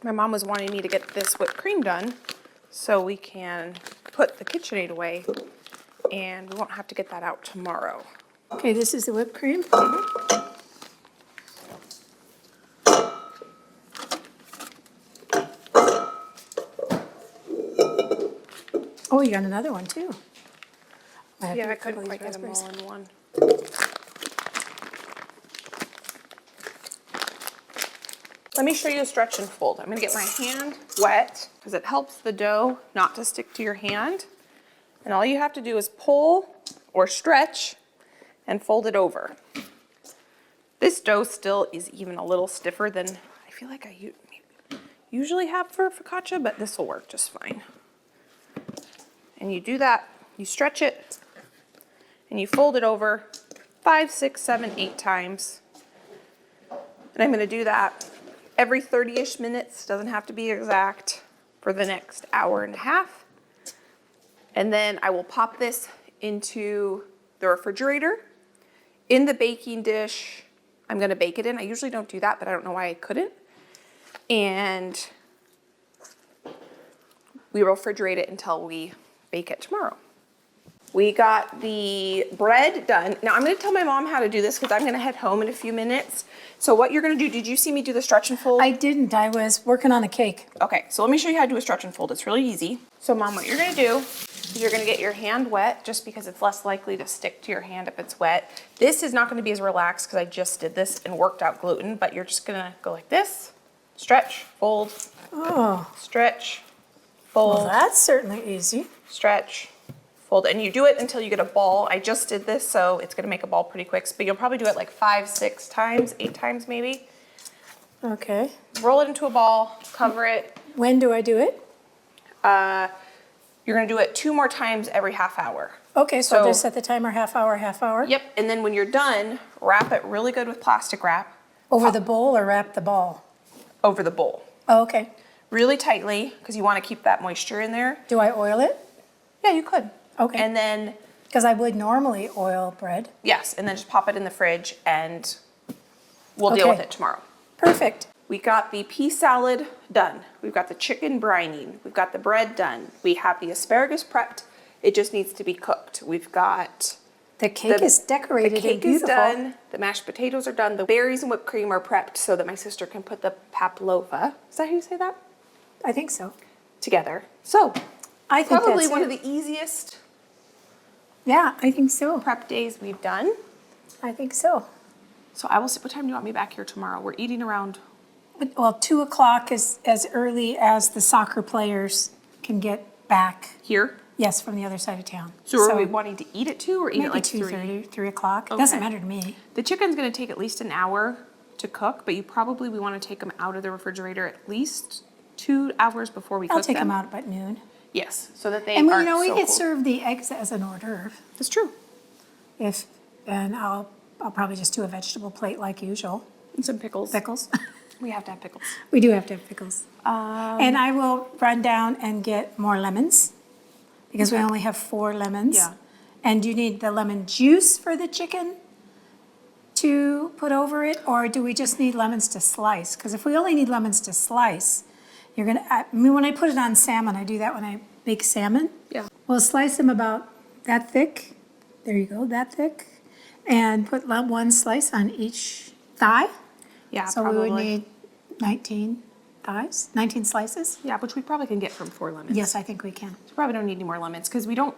my mom was wanting me to get this whipped cream done so we can put the KitchenAid away and we won't have to get that out tomorrow. Okay, this is the whipped cream. Oh, you got another one too. Yeah, I couldn't quite get them all in one. Let me show you a stretch and fold. I'm gonna get my hand wet because it helps the dough not to stick to your hand. And all you have to do is pull or stretch and fold it over. This dough still is even a little stiffer than I feel like I usually have for focaccia, but this will work just fine. And you do that, you stretch it, and you fold it over 5, 6, 7, 8 times. And I'm gonna do that every 30-ish minutes, doesn't have to be exact, for the next hour and a half. And then I will pop this into the refrigerator. In the baking dish, I'm gonna bake it in. I usually don't do that, but I don't know why I couldn't. And we refrigerate it until we bake it tomorrow. We got the bread done. Now I'm gonna tell my mom how to do this because I'm gonna head home in a few minutes. So what you're gonna do, did you see me do the stretch and fold? I didn't, I was working on a cake. Okay, so let me show you how to do a stretch and fold. It's really easy. So Mom, what you're gonna do is you're gonna get your hand wet just because it's less likely to stick to your hand if it's wet. This is not gonna be as relaxed because I just did this and worked out gluten, but you're just gonna go like this, stretch, fold, stretch, fold. Well, that's certainly easy. Stretch, fold, and you do it until you get a ball. I just did this, so it's gonna make a ball pretty quick, but you'll probably do it like 5, 6 times, 8 times maybe. Okay. Roll it into a ball, cover it. When do I do it? You're gonna do it 2 more times every half hour. Okay, so I'll just set the timer half hour, half hour? Yep, and then when you're done, wrap it really good with plastic wrap Over the bowl or wrap the ball? over the bowl. Oh, okay. Really tightly, because you wanna keep that moisture in there. Do I oil it? Yeah, you could. Okay. And then, Because I would normally oil bread. yes, and then just pop it in the fridge and we'll deal with Okay. it tomorrow. Perfect. We got the pea salad done. We've got the chicken brining. We've got the bread done. We have the asparagus prepped. It just needs to be cooked. We've got The cake is decorated the cake and beautiful. is done. The mashed potatoes are done. The berries and whipped cream are prepped so that my sister can put the pavlova, is that how you say that? I think so. Together. So, I think probably that's one it. of the easiest Yeah, I think so. prep days we've done. I think so. So I will see, what time do you want me back here tomorrow? We're eating around, Well, 2 o'clock is as early as the soccer players can get back. here. Yes, from the other side of town. So are we wanting to eat at 2 or eat at Maybe like 2:30, 3 o'clock. Okay. Doesn't matter to me. The chicken's gonna take at least an hour to cook, but we wanna take them out of the refrigerator at least 2 hours before we cook them. I'll take them out about noon. Yes, so that they And aren't you know, we so could cold. serve the eggs as an hors d'oeuvre. That's true. And I'll probably just do a vegetable plate like usual. And some pickles. Pickles. We have to have pickles. We do have to have pickles. And I will run down and get more lemons because we only have 4 lemons. Yeah. And do you need the lemon juice for the chicken to put over it, or do we just need lemons to slice? Because if we only need lemons to slice, I mean, when I put it on salmon, I do that when I bake salmon. Yeah. We'll slice them about that thick. There you go, that thick. And put 1 slice on each thigh. Yeah, So probably. we would need 19 thighs, 19 slices? Yeah, which we probably can get from 4 lemons. Yes, I think we can. So probably don't need any more lemons because we don't,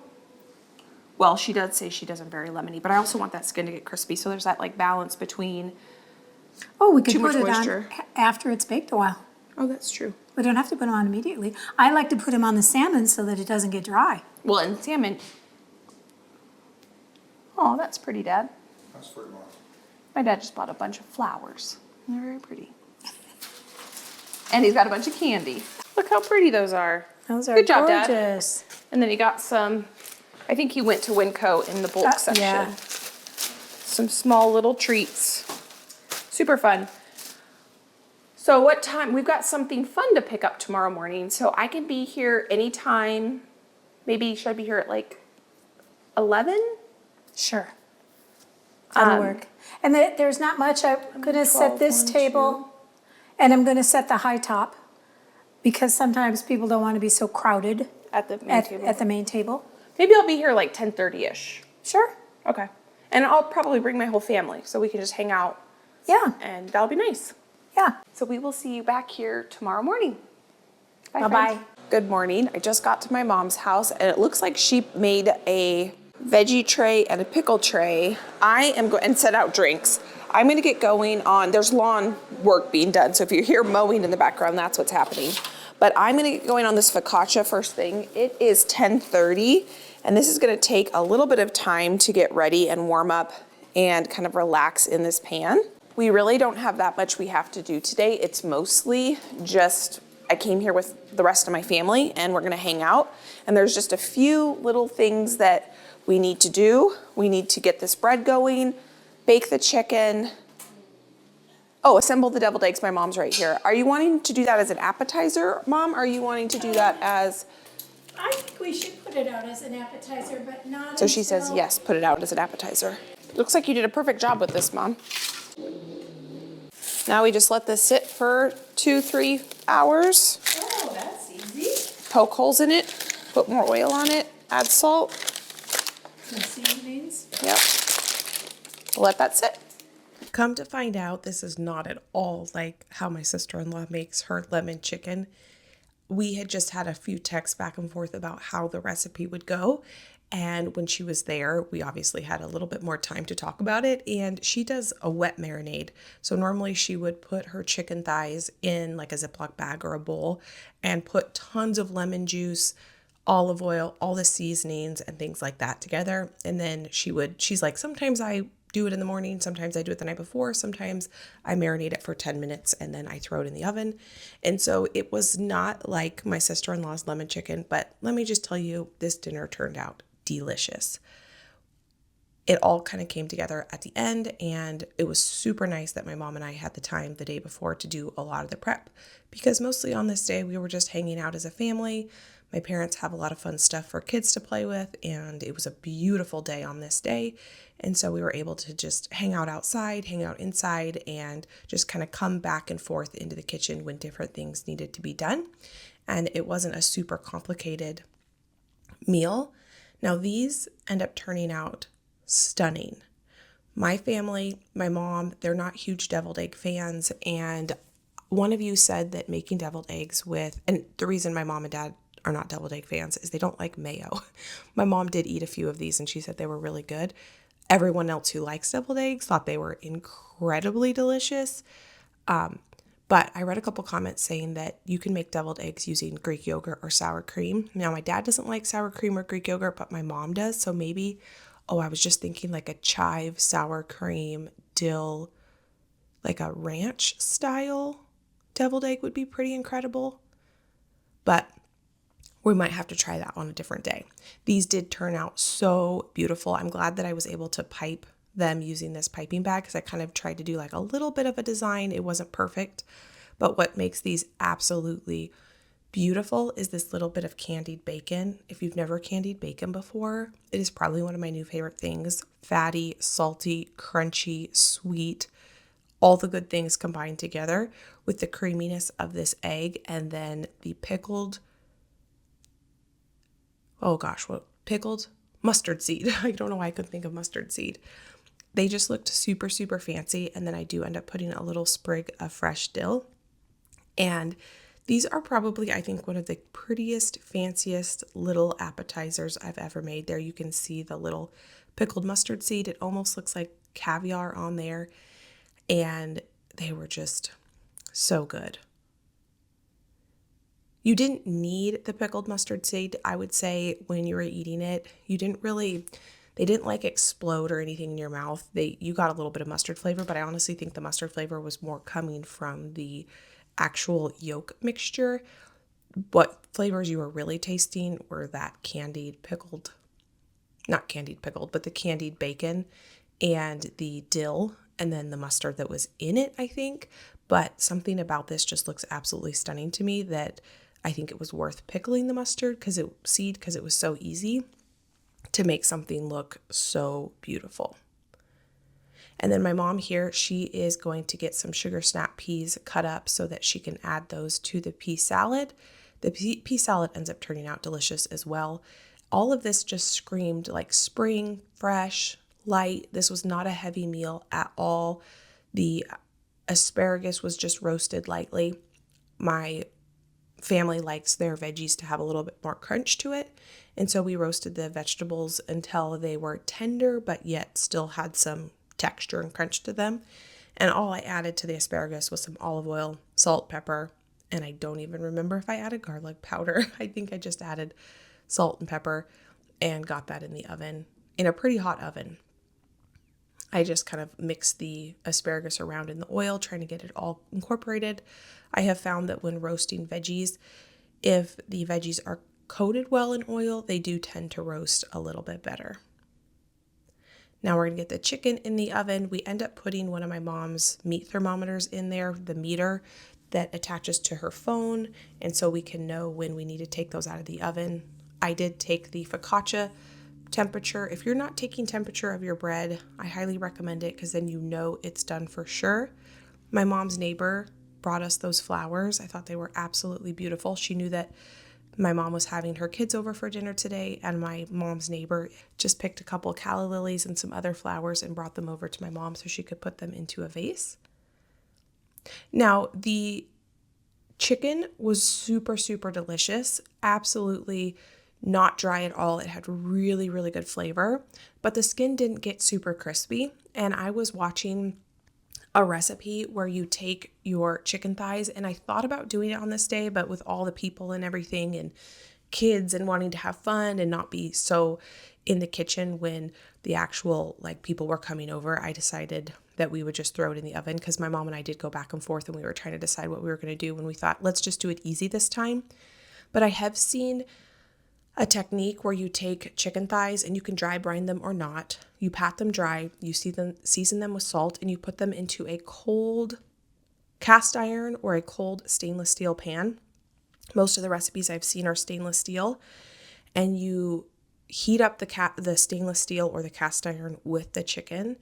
well, she does say she doesn't very lemony, but I also want that skin to get crispy. So there's that like balance between, Oh, we could Too put much it on moisture. after it's baked a while. oh, that's true. We don't have to put them on immediately. I like to put them on the salmon so that it doesn't get dry. Well, and salmon, oh, that's pretty, Dad. That's pretty much. My dad just bought a bunch of flowers. They're very pretty. And he's got a bunch of candy. Look how pretty those are. Those are Good job, Dad. gorgeous. And then he got some, I think he went to Winco in the bulk section. Yeah. Some small little treats. Super fun. So what time, we've got something fun to pick up tomorrow morning, so I can be here anytime. Maybe should I be here at like 11? Sure. That'll work. And there's not much. I'm going to set 12, this 1, table, and I'm going to set the high top because sometimes people don't want to be so crowded At the main table. at the main table. Maybe I'll be here like 10:30ish. Sure. Okay. And I'll probably bring my whole family so we can just hang out Yeah. and that'll be nice. Yeah. So we will see you back here tomorrow morning. Bye, Bye-bye. friends. Good morning. I just got to my mom's house and it looks like she made a veggie tray and a pickle tray. I am going and set out drinks. I'm going to get going on, there's lawn work being done. So if you hear mowing in the background, that's what's happening. But I'm going to get going on this focaccia first thing. It is 10:30 and this is going to take a little bit of time to get ready and warm up and kind of relax in this pan. We really don't have that much we have to do today. It's mostly just, I came here with the rest of my family and we're gonna hang out. And there's just a few little things that we need to do. We need to get this bread going, bake the chicken. Oh, assemble the deviled eggs. My mom's right here. Are you wanting to do that as an appetizer, Mom? Or are you wanting to do that as? I think we should put it out as an appetizer, but not So she says, until- yes, put it out as an appetizer. Looks like you did a perfect job with this, Mom. Now we just let this sit for 2-3 hours. Oh, that's easy. Poke holes in it, put more oil on it, add salt. Some seasonings. Yep. Let that sit. Come to find out, this is not at all like how my sister-in-law makes her lemon chicken. We had just had a few texts back and forth about how the recipe would go. And when she was there, we obviously had a little bit more time to talk about it. And she does a wet marinade. So normally she would put her chicken thighs in like a Ziploc bag or a bowl and put tons of lemon juice, olive oil, all the seasonings and things like that together. And then she's like, sometimes I do it in the morning, sometimes I do it the night before, sometimes I marinate it for 10 minutes and then I throw it in the oven. And so it was not like my sister-in-law's lemon chicken, but let me just tell you, this dinner turned out delicious. It all kind of came together at the end, and it was super nice that my mom and I had the time the day before to do a lot of the prep, because mostly on this day we were just hanging out as a family. My parents have a lot of fun stuff for kids to play with, and it was a beautiful day on this day. And so we were able to just hang out outside, hang out inside, and just kind of come back and forth into the kitchen when different things needed to be done. And it wasn't a super complicated meal. Now these end up turning out stunning. My family, my mom, they're not huge deviled egg fans. And one of you said that making deviled eggs and the reason my mom and dad are not deviled egg fans is they don't like mayo. My mom did eat a few of these and she said they were really good. Everyone else who likes deviled eggs thought they were incredibly delicious. But I read a couple comments saying that you can make deviled eggs using Greek yogurt or sour cream. Now, my dad doesn't like sour cream or Greek yogurt, but my mom does. So maybe, I was just thinking like a chive, sour cream, dill, like a ranch style deviled egg would be pretty incredible. But we might have to try that on a different day. These did turn out so beautiful. I'm glad that I was able to pipe them using this piping bag because I kind of tried to do like a little bit of a design. It wasn't perfect, but what makes these absolutely beautiful is this little bit of candied bacon. If you've never candied bacon before, it is probably one of my new favorite things. Fatty, salty, crunchy, sweet, all the good things combined together with the creaminess of this egg and then the pickled mustard seed. I don't know why I couldn't think of mustard seed. They just looked super, super fancy. And then I do end up putting a little sprig of fresh dill. And these are probably, I think, one of the prettiest, fanciest little appetizers I've ever made. There you can see the little pickled mustard seed. It almost looks like caviar on there. And they were just so good. You didn't need the pickled mustard seed, I would say, when you were eating it. They didn't like explode or anything in your mouth. You got a little bit of mustard flavor, but I honestly think the mustard flavor was more coming from the actual yolk mixture. What flavors you were really tasting were that the candied bacon and the dill, and then the mustard that was in it, I think. But something about this just looks absolutely stunning to me that I think it was worth pickling the mustard because it was so easy to make something look so beautiful. And then my mom here, she is going to get some sugar snap peas cut up so that she can add those to the pea salad. The pea salad ends up turning out delicious as well. All of this just screamed like spring, fresh, light. This was not a heavy meal at all. The asparagus was just roasted lightly. My family likes their veggies to have a little bit more crunch to it. And so we roasted the vegetables until they were tender, but yet still had some texture and crunch to them. And all I added to the asparagus was some olive oil, salt, pepper, and I don't even remember if I added garlic powder. I think I just added salt and pepper and got that in the oven, in a pretty hot oven. I just kind of mixed the asparagus around in the oil, trying to get it all incorporated. I have found that when roasting veggies, if the veggies are coated well in oil, they do tend to roast a little bit better. Now we're going to get the chicken in the oven. We end up putting one of my mom's meat thermometers in there, the meter that attaches to her phone, and so we can know when we need to take those out of the oven. I did take the focaccia temperature. If you're not taking temperature of your bread, I highly recommend it because then you know it's done for sure. My mom's neighbor brought us those flowers. I thought they were absolutely beautiful. She knew that my mom was having her kids over for dinner today, and my mom's neighbor just picked a couple calla lilies and some other flowers and brought them over to my mom so she could put them into a vase. Now, the chicken was super, super delicious. Absolutely not dry at all. It had really, really good flavor, but the skin didn't get super crispy. And I was watching a recipe where you take your chicken thighs, and I thought about doing it on this day, but with all the people and everything and kids and wanting to have fun and not be so in the kitchen when the actual people were coming over, I decided that we would just throw it in the oven because my mom and I did go back and forth and we were trying to decide what we were going to do when we thought, let's just do it easy this time. But I have seen a technique where you take chicken thighs and you can dry brine them or not. You pat them dry, you season them with salt, and you put them into a cold cast iron or a cold stainless steel pan. Most of the recipes I've seen are stainless steel, and you heat up the stainless steel or the cast iron with the chicken,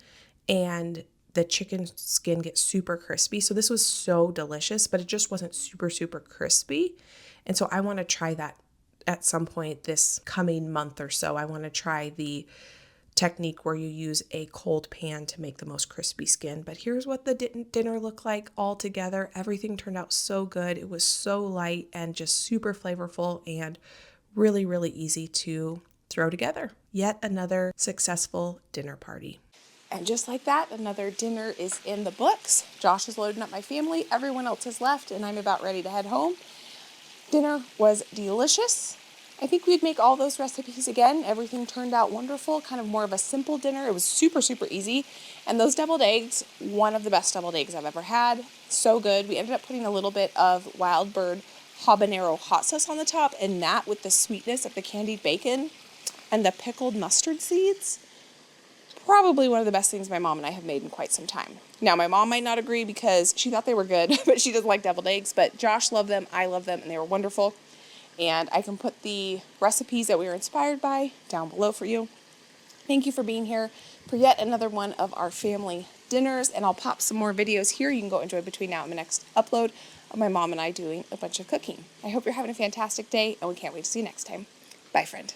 and the chicken skin gets super crispy. So this was so delicious, but it just wasn't super, super crispy. And so I want to try that at some point this coming month or so. I want to try the technique where you use a cold pan to make the most crispy skin. But here's what the dinner looked like all together. Everything turned out so good. It was so light and just super flavorful and really, really easy to throw together. Yet another successful dinner party. And just like that, another dinner is in the books. Josh is loading up my family. Everyone else has left, and I'm about ready to head home. Dinner was delicious. I think we'd make all those recipes again. Everything turned out wonderful, kind of more of a simple dinner. It was super, super easy. And those deviled eggs, one of the best deviled eggs I've ever had. So good. We ended up putting a little bit of Wild Bird habanero hot sauce on the top, and that with the sweetness of the candied bacon and the pickled mustard seeds. Probably one of the best things my mom and I have made in quite some time. Now, my mom might not agree because she thought they were good, but she doesn't like deviled eggs. But Josh loved them, I love them, and they were wonderful. And I can put the recipes that we were inspired by down below for you. Thank you for being here for yet another one of our family dinners. And I'll pop some more videos here. You can go enjoy between now and my next upload of my mom and I doing a bunch of cooking. I hope you're having a fantastic day, and we can't wait to see you next time. Bye, friend.